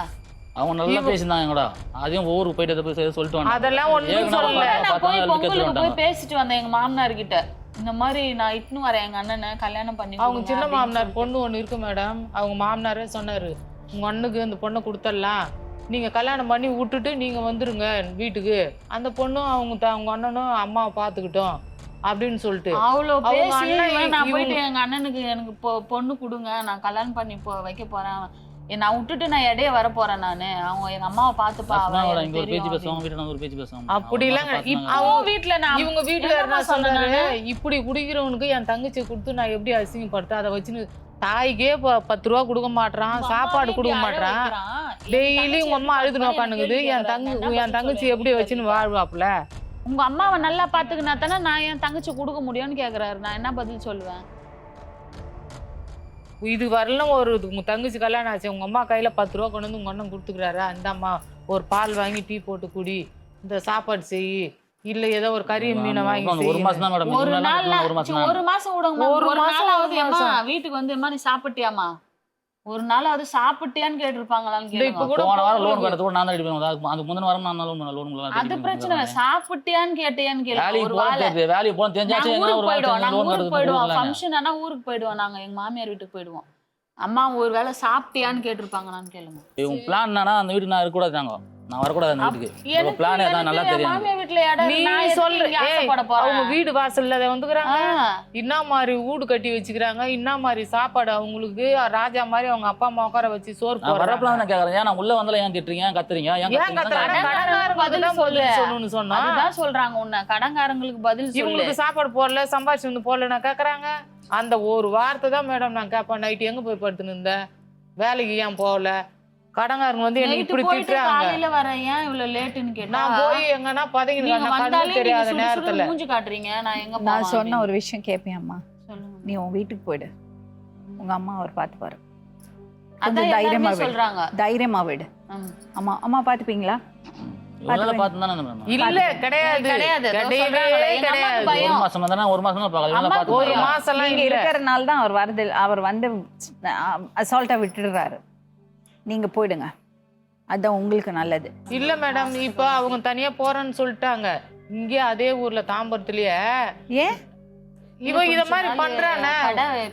அவங்க நல்லா பேசியிருந்தாங்க கூட. அதையும் ஊருக்கு போயிட்டு போய் சொல்லிட்டு வந்தாங்க. அதெல்லாம் ஒண்ணும் சொல்லல. நான் போய் பொங்கலுக்கு போய் பேசிட்டு வந்தேன் எங்க மாமனார் கிட்ட. இந்த மாதிரி நான் இட்டுன்னு வரேன் எங்க அண்ணனை கல்யாணம் பண்ணி. அவங்க சின்ன மாமனார் பொண்ணு ஒண்ணு இருக்கு மேடம். அவங்க மாமனாரே சொன்னாரு, உங்க அண்ணுக்கு அந்த பொண்ணை கொடுத்துடலாம், நீங்க கல்யாணம் பண்ணி விட்டுட்டு நீங்க வந்துருங்க வீட்டுக்கு, அந்த பொண்ணும் அவங்க அண்ணனும் அம்மாவை பாத்துக்கிட்டோம் அப்படின்னு சொல்லிட்டு. அவ்வளோ அவங்க பேசி அண்ணன் நான் போயிட்டு எங்க அண்ணனுக்கு எனக்கு பொண்ணு கொடுங்க, நான் கல்யாணம் பண்ணி வைக்க போறேன், நான் விட்டுட்டு நான் இடையே வர போறேன் நானு, அவங்க எங்க அம்மாவை பாத்துப்பா. இங்க ஒரு பேச்சு பேசுவாங்க, வீட்டுல ஒரு பேச்சு பேசுவாங்க. அப்படி இல்லங்க. அவங்க வீட்டுல நான் இவங்க வீட்டுல என்ன சொன்னாரு, இப்படி குடிக்கிறவனுக்கு என் தங்கச்சி கொடுத்து நான் எப்படி அசிங்கப்படுத்த, அதை வச்சுன்னு தாய்க்கே 10 ரூபா கொடுக்க மாட்டான், சாப்பாடு கொடுக்க மாட்டான், டெய்லி உங்க அம்மா அழுதுன்னு உட்காந்துக்குது, என் தங்கச்சி எப்படி வச்சுன்னு வாழ்வாப்புல. உங்க அம்மாவை நல்லா பாத்துக்கினா தானே நான் என் தங்கச்சி கொடுக்க முடியும்னு கேக்குறாரு. நான் என்ன பதில் சொல்லுவேன்? இது வரலாம் உங்க தங்கச்சி கல்யாணம் ஆச்சு, உங்க அம்மா கையில 10 ரூபா கொண்டு வந்து உங்க அண்ணன் கொடுத்துக்கிறாரு, அந்த அம்மா ஒரு பால் வாங்கி டீ போட்டு குடி, இந்த சாப்பாடு செய், இல்ல ஏதோ ஒரு கறி மீனை வாங்கி ஒரு மாசம் தான் மேடம். ஒரு நாள் ஒரு மாசம் விடுங்க. ஒரு நாளாவது அம்மா வீட்டுக்கு வந்து அம்மா நீ சாப்பிட்டியாமா, ஒரு நாளாவது சாப்பிட்டியான்னு கேட்டிருப்பாங்களான்னு கேளுங்க. இப்ப கூட போன வாரம் லோன் கட்டது கூட நான் தான் அடிப்பேன். அது முந்தின வாரம் நான் லோன் அது பிரச்சனை. சாப்பிட்டியான்னு கேட்டியான்னு கேளுங்க. ஒரு வேலைக்கு போன தெரிஞ்சாச்சு ஊருக்கு போயிடுவோம், நாங்க ஊருக்கு போயிடுவோம், ஃபங்க்ஷன் ஆனா ஊருக்கு போயிடுவோம், நாங்க எங்க மாமியார் வீட்டுக்கு போயிடுவோம். அம்மா ஒரு வேளை சாப்பிட்டியான்னு கேட்டிருப்பாங்களான்னு கேளுங்க. இவங்க பிளான் என்னன்னா அந்த வீட்டுக்கு நான் இருக்கக்கூடாது, நான் வரக்கூடாது அந்த வீட்டுக்கு. பிளான் தான் நல்லா தெரியும். மாமியார் வீட்டுல இடம் நீ நான் சொல்லு. ஆசைப்பட போறேன். அவங்க வீடு வாசல்ல வந்துக்கிறாங்க, என்ன மாதிரி வீடு கட்டி வச்சுக்கிறாங்க, என்ன மாதிரி சாப்பாடு அவங்களுக்கு ராஜா மாதிரி அவங்க அப்பா அம்மா உட்கார வச்சு சோறு வரப்பலாம் நான் கேக்குறேன். ஏன் நான் உள்ள வந்தாலும் ஏன் திட்டுறீங்க, கத்துறீங்க, ஏன் கடங்காரங்க பதில் சொல்லணும்னு சொன்னா அதுதான் சொல்றாங்க. உன்ன கடங்காரங்களுக்கு பதில் சொல்லு. இவங்களுக்கு சாப்பாடு போடல, சம்பாதிச்சு வந்து போடல நான் கேக்குறாங்க. அந்த ஒரு வார்த்தை தான் மேடம் நான் கேட்பேன். நைட்டு எங்க போய் படுத்துன்னு இருந்த, வேலைக்கு ஏன் போகல, கடங்காரங்க வந்து என்ன இப்படி திட்டுறாங்க, காலையில வரேன் ஏன் இவ்வளவு லேட்டுன்னு கேட்டா நான் போய் எங்கன்னா பதவிங்க தெரியாத நேரத்துல மூஞ்சி காட்டுறீங்க. நான் எங்க நான் சொன்ன ஒரு விஷயம் கேட்பேன் அம்மா, சொல்லுங்க. நீ உன் வீட்டுக்கு போயிடு, உங்க அம்மா அவர் பார்த்துப்பாரு, அதான் தைரியமா எல்லாருமே சொல்றாங்க. தைரியமா விடு. அம்மா அம்மா பாத்துப்பீங்களா? இல்ல கிடையாது, ஒரு மாசம் தானே, ஒரு மாசம் தான் ஒரு மாசம் நீங்க இருக்கிறனால தான் அவர் வருது, அவர் வந்து அசால்ட்டா விட்டுடுறாரு. நீங்க போயிடுங்க, அதான் உங்களுக்கு நல்லது. இல்ல மேடம், இப்ப அவங்க தனியா போறேன்னு சொல்லிட்டாங்க. இங்கே அதே ஊர்ல தாம்பரத்துலயே ஏன் இவ இத மாதிரி பண்றானே,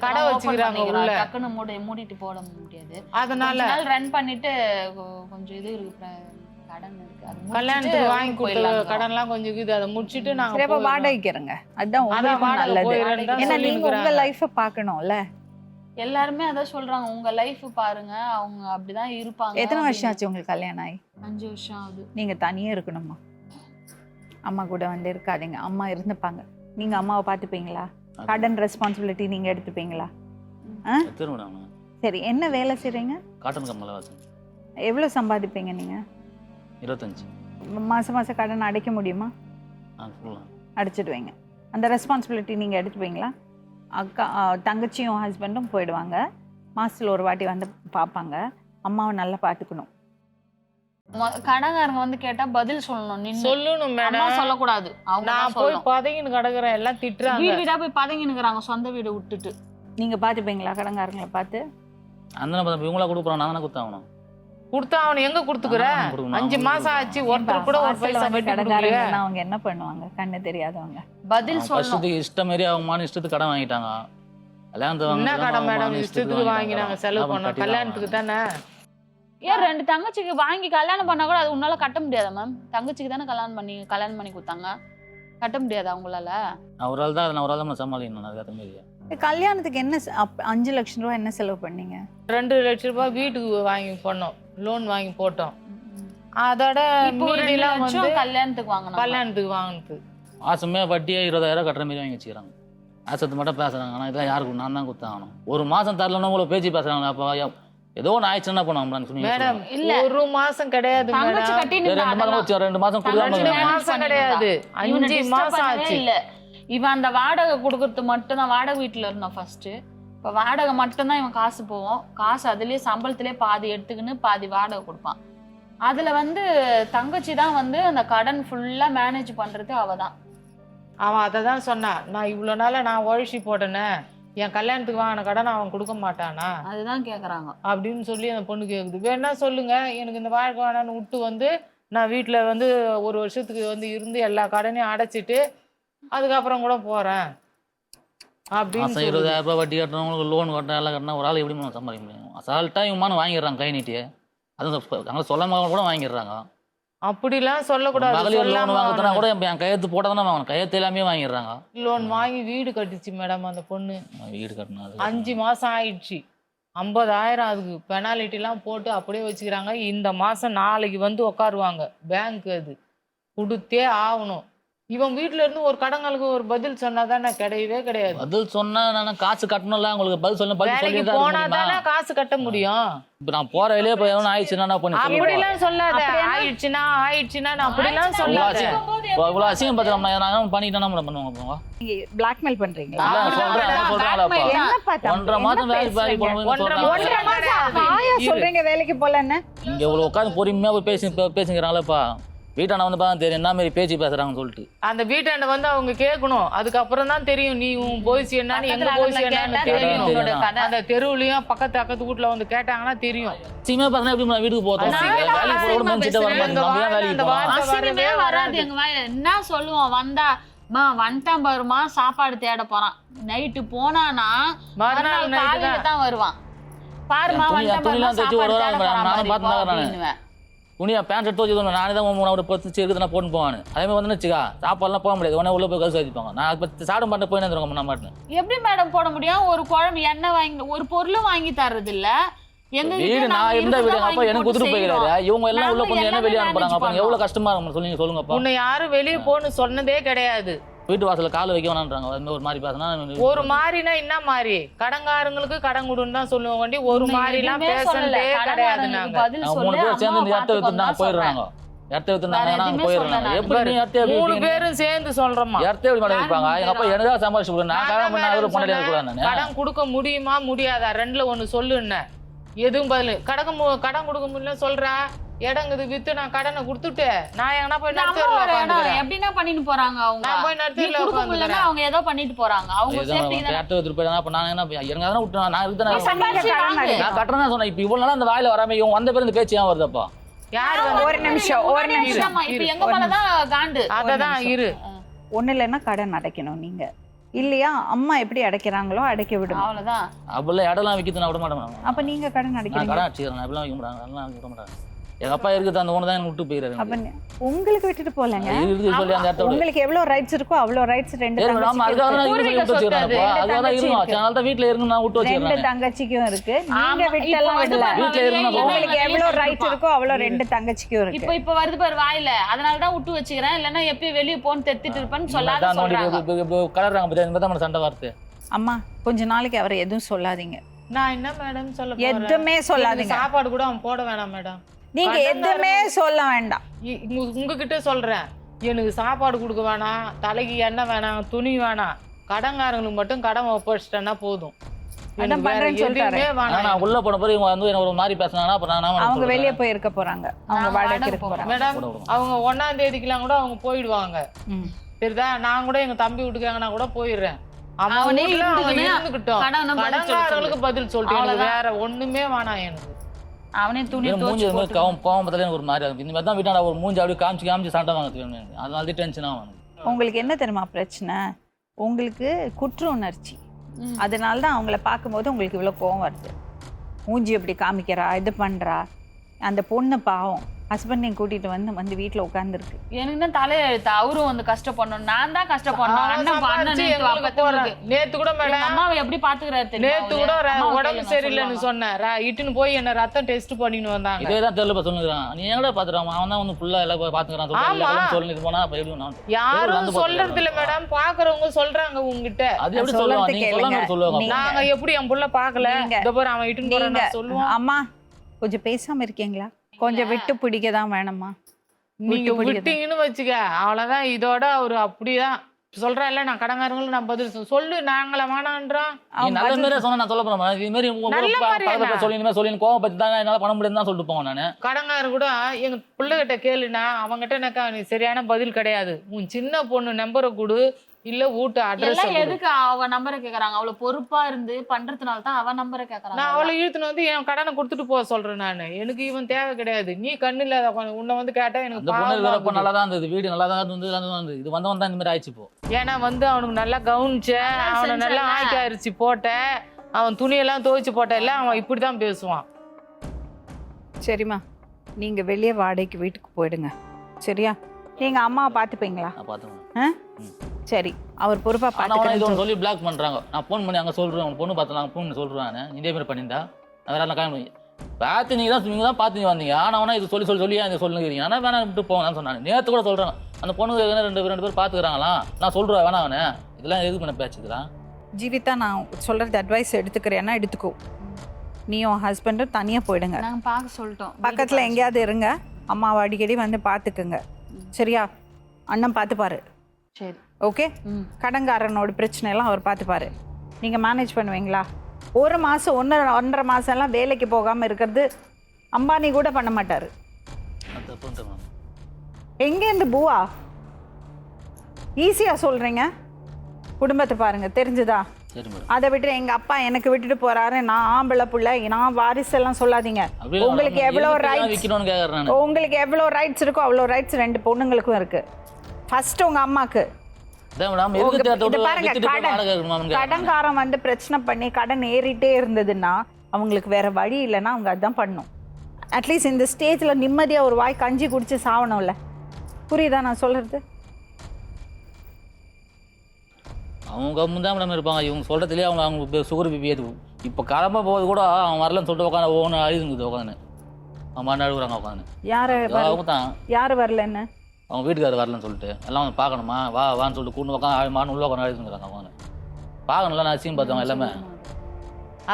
கடை வச்சுக்கிறாங்க உள்ள. டக்குன்னு மூடிட்டு போட முடியாது. அதனால ரன் பண்ணிட்டு கொஞ்சம் இது இருக்கு, கடன் இருக்கு. அது கல்யாணத்துக்கு வாங்கி கொடுத்த கடன்லாம் கொஞ்சம் இருக்குது, அதை முடிச்சிட்டு நாங்க சரி, அப்ப வாடகைக்கு இருங்க. அதான் உங்களுக்கு நல்லது. ஏன்னா நீங்க உங்க லைஃப பார்க்கணும்ல. எல்லாருமே அதான் சொல்றாங்க, உங்க லைஃப் பாருங்க, அவங்க அப்படிதான் இருப்பாங்க. எத்தனை வருஷம் ஆச்சு உங்களுக்கு கல்யாணம் ஆகி? 5 வருஷம் ஆகுது. நீங்க தனியே இருக்கணுமா? அம்மா கூட வந்து இருக்காதீங்க. அம்மா இருந்துப்பாங்க. நீங்க அம்மாவை பார்த்துப்பீங்களா? கடன் ரெஸ்பான்சிபிலிட்டி நீங்க எடுத்துப்பீங்களா? சரி, என்ன வேலை செய்றீங்க? காட்டன் கம்பெனில வேலை. எவ்வளவு சம்பாதிப்பீங்க நீங்க? 25. மாசம் மாசம் கடன் அடைக்க முடியுமா? அடைச்சிடுவீங்க. அந்த ரெஸ்பான்சிபிலிட்டி நீங்க எடுத்துப்பீங்களா? அக்கா தங்கச்சியும் ஹஸ்பண்டும் போயிடுவாங்க, மாசத்துல ஒரு வாட்டி வந்து பார்ப்பாங்க. அம்மாவை நல்லா பார்த்துக்கணும். கடங்காரங்க வந்து கேட்டா பதில் சொல்லணும். சொல்லணும் மேடம், சொல்லக்கூடாது. நான் போய் பதங்கின்னு கிடக்குறேன், எல்லாம் திட்டுறாங்க. வீடா போய் பதங்கினுக்குறாங்க சொந்த வீடு விட்டுட்டு. நீங்க பார்த்துப்பீங்களா கடங்காரங்களை பார்த்து? அந்த இவங்களா கொடுக்குறோம், நான் தானே கொடுத்தாகணும். கொடுத்தா அவனை எங்க கொடுத்துக்குற? 5 மாசம் ஆச்சு, ஒருத்தர் கூட ஒரு பைசா வெட்டி கடங்காரங்கன்னா அவங்க என்ன பண்ணுவாங்க? கண்ணு தெரியாதவங்க. பதில் சொல்லணும். இஷ்டம் மாரி அவங்க மான இஷ்டத்துக்கு கடன் வாங்கிட்டாங்க. என்ன கடன் மேடம்? இஷ்டத்துக்கு வாங்கினாங்க, செலவு பண்ணோம் கல்யாணத்துக்கு தானே. ஏன் 2 தங்கச்சிக்கு வாங்கி கல்யாணம் பண்ணா கூட அது உன்னால கட்ட முடியாதா மேம்? தங்கச்சிக்கு தானே கல்யாணம் பண்ணி கொடுத்தாங்க, கட்ட முடியாதா உங்களால? அவரால் தான் நான் ஒரு ஆள் சமாளிக்கணும். அதுக்கு மாரி கல்யாணத்துக்கு என்ன 5 லட்சம் ரூபாய் என்ன செலவு பண்ணீங்க? 2 லட்சம் ரூபாய் வீட்டுக்கு வாங்கி பண்ணோம், லோன் வாங்கி போட்டோம். அதோட மீதிலாம் வந்து கல்யாணத்துக்கு வாங்கினது. மாசமே வட்டியே 20,000 கட்டுற மாரி வாங்கி வச்சுக்கிறாங்க. ஆசத்து மட்டும் பேசுறாங்க. ஆனால் இதெல்லாம் யாருக்கு நான் தான் கொடுத்தாகணும். ஒரு மாசம் தரலன்னு உங்களை பேச்சு பேசுறாங்க. அப்போ ஏதோ ஒன்று ஆயிடுச்சுன்னா பண்ணுவோம் மேடம். இல்ல, ஒரு மாசம் கிடையாது மேடம், 2 மாசம் மாசம் கிடையாது, 5 மாசம் ஆச்சு. இல்ல, இவன் அந்த வாடகை கொடுக்கறது மட்டும் தான். வாடகை வீட்டுல இருந்தோம் ஃபர்ஸ்ட். இப்போ வாடகை மட்டும்தான் இவன் காசு போவோம். காசு அதுலயே சம்பளத்திலே பாதி எடுத்துக்கின்னு பாதி வாடகை கொடுப்பான். அதுல வந்து தங்கச்சி தான் வந்து அந்த கடன் ஃபுல்லா மேனேஜ் பண்றது அவ தான். அவன் அதை தான் சொன்னான், நான் இவ்வளோ நாள நான் உழைச்சி போட்டேனே, என் கல்யாணத்துக்கு வாங்கின கடன் அவன் கொடுக்க மாட்டானா அதுதான் கேட்குறாங்க அப்படின்னு சொல்லி அந்த பொண்ணு கேட்குது. வேணா சொல்லுங்க, எனக்கு இந்த வாழ்க்கை வேணான்னு விட்டு வந்து நான் வீட்டில் வந்து 1 வருஷத்துக்கு வந்து இருந்து எல்லா கடனையும் அடைச்சிட்டு அதுக்கப்புறம் கூட போகிறேன் அப்படின்னு. 20,000 ரூபாய் வட்டி கட்டுறவங்களுக்கு லோன் கட்டணும், எல்லாம் கட்டினா ஒரு ஆள் எப்படி சம்பாதிக்க முடியும்? அசால்ட்டாக இவமான வாங்கிடுறாங்க கை நீட்டி. அதுவும் அங்கே சொல்லாம கூட வாங்கிடுறாங்க. அப்படிலாம் சொல்லக்கூடாது. மகளிர் லோன் வாங்கினா கூட என் கையெழுத்து போட்டதானே வாங்கணும், கையெழுத்து எல்லாமே வாங்கிடுறாங்க. லோன் வாங்கி வீடு கட்டிச்சு மேடம் அந்த பொண்ணு. வீடு கட்டினது 5 மாசம் ஆயிடுச்சு. 50,000 அதுக்கு பெனாலிட்டிலாம் போட்டு அப்படியே வச்சுக்கிறாங்க. இந்த மாசம் நாளைக்கு வந்து உட்காருவாங்க பேங்க், அது கொடுத்தே ஆகணும். இவன் வீட்டுல இருந்து ஒரு கடங்களுக்கு ஒரு பதில் சொன்னாதானே? கிடையவே கிடையாது. பதில் சொன்னா நான் காசு கட்டணும்ல, உங்களுக்கு பதில் சொல்ல பதில் போனாதானே காசு கட்ட முடியும். இப்ப நான் போற வெளியே போய் ஆயிடுச்சுன்னா அப்படிலாம் சொல்லாத. ஆயிடுச்சுன்னா நான் அப்படிலாம் சொல்லாத. இவ்வளவு அசிங்கம் பத்திரம் நான் பண்ணிட்டேன்னா பண்ணுவாங்க. நீங்க பிளாக்மெயில் பண்றீங்களா? சொல்றாங்களா 1.5 மாசம் சொல்றீங்க வேலைக்கு போலன்னு. இங்க இவ்வளவு உட்காந்து பொறுமையா போய் பேசுங்கிறாங்களப்பா. வீட்டாண்ட வந்து பார்த்தா தெரியும் என்ன மாதிரி பேச்சு பேசுறாங்கன்னு சொல்லிட்டு. அந்த வீட்டாண்ட வந்து அவங்க கேட்கணும், அதுக்கப்புறம் தான் தெரியும் நீ உன் போய்ஸ் என்னன்னு, எங்க போய்ஸ் என்னன்னு தெரியும். அந்த தெருவுலயும் பக்கத்து வீட்டுல வந்து கேட்டாங்கன்னா தெரியும். சீமா பார்த்தா எப்படி வீட்டுக்கு போதும் வராது. எங்க வாயில என்ன சொல்லுவோம்? வந்துட்டான் பாருமா, சாப்பாடு தேட போறான். நைட்டு போனானா மறுநாள் காலையில தான் வருவான். பாருமா துணியா பேண்ட் எடுத்து வச்சு நானே தான் 3 பத்து இருக்குது நான் போட்டு போவானு. அதே மாதிரி வந்து வச்சுக்கா சாப்பாடுலாம் போக முடியாது, உடனே உள்ள போய் கழுத்து வச்சுப்பாங்க. நான் இப்போ சாப்பிட மாட்டேன் போய் வந்துருக்கோம். நான் மாட்டேன். எப்படி மேடம் போட முடியும்? ஒரு குழம்பு எண்ணெய் வாங்கி ஒரு பொருளும் வாங்கி தர்றது இல்ல. எங்க வீடு நான் இருந்த வீடு அப்ப எனக்கு குடுத்துட்டு போயிடாரு. இவங்க எல்லாம் உள்ள கொஞ்சம் என்ன வெளியே அனுப்புறாங்க. அப்ப எவ்வளவு கஷ்டமா இருக்கும் சொல்லுங்கப்பா. உன்னை யாரும் வெளியே போன்னு சொன்னதே கிடையாது. வீட்டு வாசல்ல கால் வைக்க வேணான்றாங்க. ஒரு மாதிரி பேசினா ஒரு மாதிரினா என்ன மாதிரி? கடங்காரங்களுக்கு கடன் கொடுன்னு தான் சொல்லுவோம் வண்டி. ஒரு மாதிரிலாம் பேசுறதே கிடையாது. நாங்க 3 பேர் சேர்ந்து இந்த இடத்த வித்துட்டாங்க போயிடுறாங்க. இடத்த வித்துட்டாங்க போயிடுறாங்க. எப்படி 3 பேரும் சேர்ந்து சொல்றோமா? இடத்த எப்படி மேடம் இருப்பாங்க? எங்க அப்பா எனதா சம்பாதிச்சு கொடுங்க. நான் கடன் பண்ண அவரு பண்ணல இருக்கலாம். கடன் கொடுக்க முடியுமா முடியாதா? 2ல 1 சொல்லுன்னு எதுவும் பதில். கடன் கொடுக்க முடியல சொல்ற இடங்குது வித்து நான் கடனை கொடுத்துட்டு நான் எங்கன்னா போய் எப்படின்னா பண்ணிட்டு போறாங்க. அவங்க நான் போய் நடத்தில உட்கார்ந்துறேன். அவங்க ஏதோ பண்ணிட்டு போறாங்க. அவங்க சேஃப்டி தான் இடத்த வித்து போய் அப்ப நான் என்ன எங்க அதன விட்டு நான் இருக்குதா நான் கட்டறதா சொன்னேன். இப்போ இவ்வளவு நாளா அந்த வாயில வராம இவங்க வந்த பேர் இந்த பேச்சு ஏன் வருதுப்பா? யார் ஒரு நிமிஷம் இப்ப எங்க மேலதான் காண்டு. அததான் இரு. ஒண்ணு இல்லைன்னா கடன் அடைக்கணும் நீங்க, இல்லையா அம்மா எப்படி அடைக்கிறாங்களோ அடைக்க விடும். அவ்வளவுதான். அப்படிலாம் இடம்லாம் விற்கிறது நான் விட மாட்டேன். அப்ப நீங்க கடன் நான் அடைக்கிறீங்க. கடன் அடிச்சுக்கிறேன். அப்படிலாம் வைக்க மாட்டாங்க, அதெல்லாம் விட மாட்டாங்க. எங்க அப்பா இருக்குது அந்த ஒன்று தான் எனக்கு விட்டு போயிடுறாரு. அப்ப உங்களுக்கு விட்டுட்டு போலங்க. இருக்குது சொல்லி அந்த இடத்த விட்டு. உங்களுக்கு எவ்வளவு ரைட்ஸ் இருக்கோ அவ்வளவு ரைட்ஸ் ரெண்டு சரி மேடம், அதுக்காக தான் இருந்து சொல்லி விட்டு வச்சுக்கிறேன். அதுக்காக தான் இருக்கும். அதனால தான் வீட்டுல இருந்து நான் விட்டு ரெண்டு வச்சுக்கிறேன். தங்கச்சிக்கும் இருக்கு. நீங்க விட்டெல்லாம் விடல. வீட்டுல இருந்து உங்களுக்கு எவ்வளவு ரைட்ஸ் இருக்கோ அவ்வளவு ரெண்டு தங்கச்சிக்கும் இருக்கு. இப்ப வருது பாரு வாயில, அதனாலதான் விட்டு வச்சுக்கிறேன். இல்லன்னா எப்பயும் வெளிய போன்னு தெத்திட்டு இருப்பேன்னு சொல்லாத சொல்றாங்க. கலர்றாங்க பத்தியா, இந்த மாதிரி சண்டை வார்த்தை. அம்மா கொஞ்ச நாளைக்கு அவரை எதுவும் சொல்லாதீங்க. நான் என்ன மேடம் சொல்ல போறேன்? எதுவுமே சொல்லாதீங்க. சாப்பாடு கூட அவன் போட வேணாம் மேடம். நீங்க எதுவுமே சொல்ல வேண்டாம். உங்ககிட்ட சொல்றேன், எனக்கு சாப்பாடு கொடுக்க வேணாம், தலைக்கு எண்ணெய் வேணாம், துணி வேணாம், கடன்காரங்களுக்கு மட்டும் கடன் ஒப்படைச்சிட்டேன்னா போதும். அதான் பண்றேன்னு சொல்றாரு. நான் உள்ள போன பிறகு இவங்க வந்து என்ன ஒரு மாதிரி பேசினாங்கன்னா அப்புறம் நான் அவங்க வெளியே போய் இருக்க போறாங்க, அவங்க வாடகைக்கு இருக்க போறாங்க. மேடம் அவங்க 1ஆம் தேதிக்கெல்லாம் கூட அவங்க போயிடுவாங்க. சரிதா? நான் கூட எங்க தம்பி விட்டுக்காங்கன்னா கூட போயிடுறேன். அவனே இருந்துகிட்டோம், கடன்காரங்களுக்கு பதில் சொல்லிட்டு வேற ஒண்ணுமே வேணாம் எனக்கு. அவனே துணி மூஞ்சி கோவம் பார்த்தாலே எனக்கு ஒரு மாதிரி இருக்கும். இந்த மாதிரி தான் வீட்டாண்ட ஒரு மூஞ்சி அப்படியே காமிச்சு சண்டை வாங்க, அதனால தான் டென்ஷன் ஆகும். உங்களுக்கு என்ன தெரியுமா பிரச்சனை? உங்களுக்கு குற்ற உணர்ச்சி. அதனால தான் அவங்கள பார்க்கும்போது உங்களுக்கு இவ்வளோ கோவம் வருது. மூஞ்சி எப்படி காமிக்கிறா, இது பண்றா. அந்த பொண்ணு பாவம் ஹஸ்பண்டையும் கூட்டிட்டு வந்து வீட்டுல உட்கார்ந்துருக்கு. எனக்கு தான் தலையெழுத்து. அவரும் வந்து கஷ்டப்படணும், நான் தான் கஷ்டப்படணும். நேத்து கூட மேடம் அம்மாவை எப்படி பாத்துக்கிறாரு தெரியுமா? நேத்து கூட உடம்பு சரியில்லைன்னு சொன்னேன், இட்டுன்னு போய் என்ன ரத்தம் டெஸ்ட் பண்ணின்னு வந்தாங்க. இதேதான் தெரியல சொல்லுறான். நீ எங்கடா பாத்துறான்? அவன் தான் வந்து ஃபுல்லா எல்லாம் பாத்துக்கிறான் சொல்லிட்டு போனா யாரும் சொல்றது இல்ல மேடம், பாக்குறவங்க சொல்றாங்க உங்ககிட்ட. அது எப்படி சொல்லுவாங்க? நீங்க சொல்லாம சொல்லுவாங்க. நாங்க எப்படி என் புள்ள பாக்கல, இந்த பாரு அவன் இட்டுன்னு போறான் சொல்லுவான். அம்மா கொஞ்சம் பேசாம இருக்கீங்களா? கொஞ்சம் விட்டு பிடிக்கதான் வேணுமா? நீங்க விட்டீங்கன்னு வச்சுக்க அவ்வளவுதான். இதோட அவரு அப்படிதான் சொல்றேன். இல்ல நான் கடங்காரங்களும் நான் பதில் சொல்லு, நாங்கள வேணான்றோம். நல்ல மாதிரி சொன்னா நான் சொல்ல போறேன். இது மாதிரி சொல்லி கோவம் பத்தி தான் என்னால பண்ண முடியுதுன்னு சொல்லிட்டு போவேன் நானு. கடங்காரன் கூட எங்க பிள்ளைகிட்ட கேளுனா அவங்ககிட்ட எனக்கா நீ சரியான பதில் கிடையாது. உன் சின்ன பொண்ணு நம்பரை கொடு, இல்ல வீட்டு அட்ரஸ். எதுக்கு அவ நம்பரை கேக்குறாங்க? அவளை பொறுப்பா இருந்து பண்றதுனால தான் அவ நம்பரை கேக்குறாங்க. நான் அவளை இழுத்துன்னு வந்து என் கடனை கொடுத்துட்டு போக சொல்றேன் நானு. எனக்கு இவன் தேவை கிடையாது. நீ கண்ணு இல்லாத உன்னை வந்து கேட்டா எனக்கு நல்லா தான் இருந்தது, வீடு நல்லா தான் இருந்தது. இது வந்தவன் தான் இந்த மாதிரி ஆயிடுச்சு. போ ஏன்னா வந்து அவனுக்கு நல்லா கவனிச்சேன், அவனை நல்லா ஆக்கி அரிச்சு போட்டேன், அவன் துணியெல்லாம் துவைச்சு போட்ட இல்ல, அவன் இப்படிதான் பேசுவான். சரிம்மா, நீங்க வெளியே வாடகைக்கு வீட்டுக்கு போயிடுங்க. சரியா? நீங்க அம்மாவை பாத்துப்பீங்களா? சரி, அவர் பொறுப்பா பாத்துக்கிறேன் சொல்லி பிளாக் பண்றாங்க. நான் போன் பண்ணி அங்க சொல்றேன், பொண்ணு பார்த்தலாம் போன் சொல்றேன். இதே மாதிரி பண்ணியிருந்தா அதெல்லாம் காரணம் பார்த்து நீங்க தான் பார்த்து வந்தீங்க. ஆனா இது சொல்லி இதை சொல்லுங்க. ஆனா வேணா விட்டு போங்கன்னு சொன்னாங்க. நேற்று கூட சொல்றேன், அந்த பொண்ணு ரெண்டு பேர் பாத்துக்கிறாங்களா, நான் சொல்றேன் வேணா அவனை. இதெல்லாம் எதுக்கு பண்ண பேச்சுக்கலாம்? ஜீவிதா, நான் சொல்றது அட்வைஸ் எடுத்துக்கிறேன்னா எடுத்துக்கோ. நீயும் ஹஸ்பண்டும் தனியா போயிடுங்க. நாங்க பார்க்க சொல்லிட்டோம், பக்கத்துல எங்கேயாவது இருங்க. அம்மாவை அடிக்கடி வந்து பாத்துக்குங்க. சரியா? அண்ணன் பார்த்துப்பாரு. சரி, ஓகே. கடன்காரனோட பிரச்சனை எல்லாம் அவர் பார்த்துப்பாரு. நீங்க மேனேஜ் பண்ணுவீங்களா? ஒரு மாசம் 1.5 மாசம் எல்லாம் வேலைக்கு போகாம இருக்கிறது அம்பானி கூட பண்ண மாட்டாரு. எங்க இருந்து பூவா ஈஸியா சொல்றீங்க? குடும்பத்தை பாருங்க, தெரிஞ்சுதா? அதை விட்டு எங்க அப்பா எனக்கு விட்டுட்டு போறாரு, நான் ஆம்பளை புள்ள, நான் வாரிசு எல்லாம் சொல்லாதீங்க. உங்களுக்கு எவ்வளவு ரைட்ஸ் இருக்கோ அவ்வளோ ரைட்ஸ் ரெண்டு பொண்ணுங்களுக்கும் இருக்கு. ஃபர்ஸ்ட் உங்க அம்மாக்கு கடன்காரன் வந்து பிரச்சனை பண்ணி கடன் ஏறிட்டே இருந்ததுன்னா அவங்களுக்கு வேற வழி இல்லைன்னா அவங்க அதான் பண்ணணும். அட்லீஸ்ட் இந்த ஸ்டேஜ்ல நிம்மதியா ஒரு வாய் கஞ்சி குடிச்சு சாவணும்ல. புரியுதா நான் சொல்றது? அவங்க முந்தாம இருப்பாங்க. இவங்க சொல்றதுலேயே அவங்க சுகர் பிபி எது இப்போ கிளம்ப போது கூட அவன் வரலன்னு சொல்லிட்டு உட்காந்து ஒவ்வொன்று அழுதுங்குது உட்காந்து. அவன் அழுகுறாங்க உட்காந்து. அவங்க தான் யாரு வரலன்னு அவங்க வீட்டுக்காரர் வரலன்னு சொல்லிட்டு எல்லாம் வந்து பார்க்கணுமா வான்னு சொல்லிட்டு கூண்டு உட்காந்து உள்ள உட்காந்து அழுதுங்கிறாங்க. அவங்க பார்க்கணும்ல, நான் சீன் பார்த்தவங்க எல்லாமே.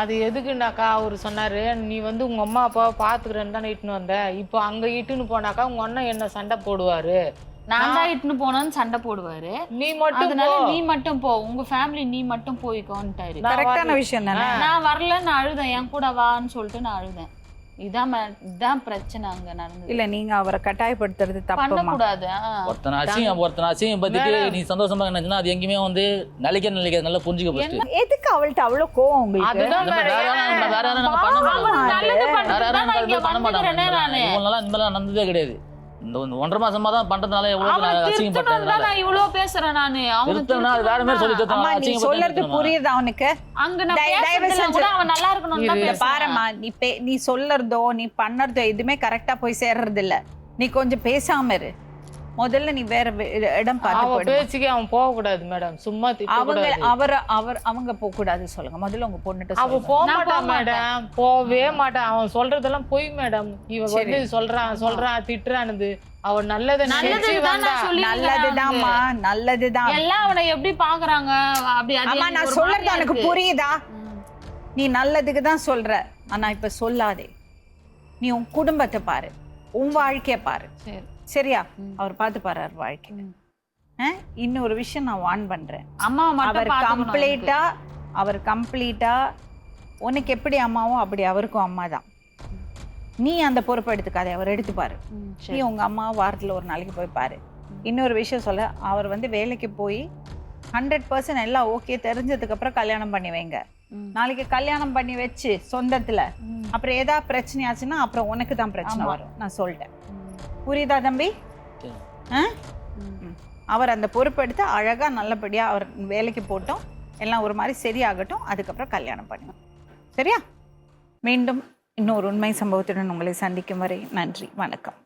அது எதுக்குன்னாக்கா அவர் சொன்னாரு, நீ வந்து உங்க அம்மா அப்பாவை பாத்துக்கிறேன்னு தானே இட்டுன்னு வந்த, இப்போ அங்க இட்டுன்னு போனாக்கா உங்க அண்ணன் என்ன சண்டை போடுவாரு, நான் தான் இட்டுன்னு போனோன்னு சண்டை போடுவாரு. நீ மட்டும் நீ மட்டும் போ, உங்க ஃபேமிலி நீ மட்டும் போய்க்கோன்ட்டாரு. கரெக்டான விஷயம் தானே. நான் வரல, நான் அழுதேன், என் கூட வான்னு சொல்லிட்டு நான் அழுதேன். இதான் பிரச்சனை அங்க நடந்தது. இல்ல நீங்க அவரை கட்டாயப்படுத்துறது தப்புமா? பண்ணக்கூடாது. ஒருத்தனை அசிங்கம் பத்திட்டு நீ சந்தோஷமா நினைச்சுன்னா அது எங்கேயுமே வந்து நிலைக்க நல்லா புரிஞ்சுக்க போச்சு. எதுக்கு அவள்கிட்ட அவ்வளவு கோவம் உங்களுக்கு? அதுதான் வேற யாரும் நாங்க பண்ண மாட்டோம். நல்லது வேற பண்ணிட்டு யாரும் தான் நான் இங்க பண்ண மாட்டாங்க. வந்துக்கிறேனே நானு. இவங்களால இந்த மாதிரி நடந்ததே கிடையாது. இந்த 1.5 மாசமா தான் பண்றதுனால எவ்வளவு அவனை திருத்தணும்னு அசிங்கப்பட்டதுனால தான் நான் இவ்வளவு பேசுறேன் நானு. அவனை திருத்தனா அது வேற மாதிரி சொல்லி அம்மா நீ சொல்றது புரியுது அவனுக்கு? அங்க நான் தயவு பேசுறதுல செஞ்சு- கூட அவன் நல்லா இருக்கணும்னு தான் இங்க பேசுறேன். பாரும்மா, நீ சொல்லறதோ நீ பண்ணறதோ எதுவுமே கரெக்டா போய் சேர்றது இல்ல. நீ கொஞ்சம் பேசாம இரு. முதல்ல நீ வேற இடம் பார்த்து அவ போயிடு. பேச்சுக்கு அவன் போக கூடாது மேடம். சும்மா அவங்க போக கூடாது சொல்லுங்க. முதல்ல உங்க பொண்ணுட்ட அவ சொல்லுங்க. போக நான் மாட்டான் போக மாட்டேன். மேடம். போவே மாட்டான். அவன் சொல்றதெல்லாம் பொய் மேடம். இவ வந்து சொல்றான் திட்டுறானது. அவ நல்லதை நினைச்சு நல்லதுதான் வந்தா. நான் சொல்லிருக்கேன். நல்லதுதான்மா, நல்லதுதான். எல்லாம் அவனை எப்படி பாக்குறாங்க அப்படி அது அம்மா எனக்கு நான் ஒரு சொல்றது மாதிரியா எனக்கு இருக்கு. புரியுதா? நீ நல்லதுக்கு தான் சொல்ற. ஆனா இப்ப சொல்லாதே. நீ உன் குடும்பத்தை பாரு, உன் வாழ்க்கைய பாரு. சரி. சரியா? அவர் பார்த்து பாரு வாழ்க்கை. இன்னொரு விஷயம் நான் வார்ன் பண்றேன். அம்மாவை மட்டும் அவர் கம்ப்ளீட்டா உனக்கு எப்படி அம்மாவோ அப்படி அவருக்கும் அம்மா தான். நீ அந்த பொறுப்பை எடுத்துக்காதே, அவர் எடுத்துப்பாரு. நீ உங்க அம்மா வாரத்துல ஒரு நாளைக்கு போய் பாரு. இன்னொரு விஷயம் சொல்ல, அவர் வந்து வேலைக்கு போய் 100% எல்லாம் ஓகே தெரிஞ்சதுக்கு அப்புறம் கல்யாணம் பண்ணி வைங்க. நாளைக்கு கல்யாணம் பண்ணி வச்சு சொந்தத்துல அப்புறம் ஏதாவது பிரச்சனை ஆச்சுன்னா அப்புறம் உனக்கு தான் பிரச்சனை வரும். நான் சொல்லிட்டேன். புரியுதா தம்பி? அவர் அந்த பொறுப்பெடுத்து அழகா நல்லபடியா அவர் வேலைக்கு போட்டோம், எல்லாம் ஒரு மாதிரி சரியாகட்டும், அதுக்கப்புறம் கல்யாணம் பண்ணுவோம். சரியா? மீண்டும் இன்னொரு உண்மை சம்பவத்துடன் உங்களை சந்திக்கும் வரை நன்றி, வணக்கம்.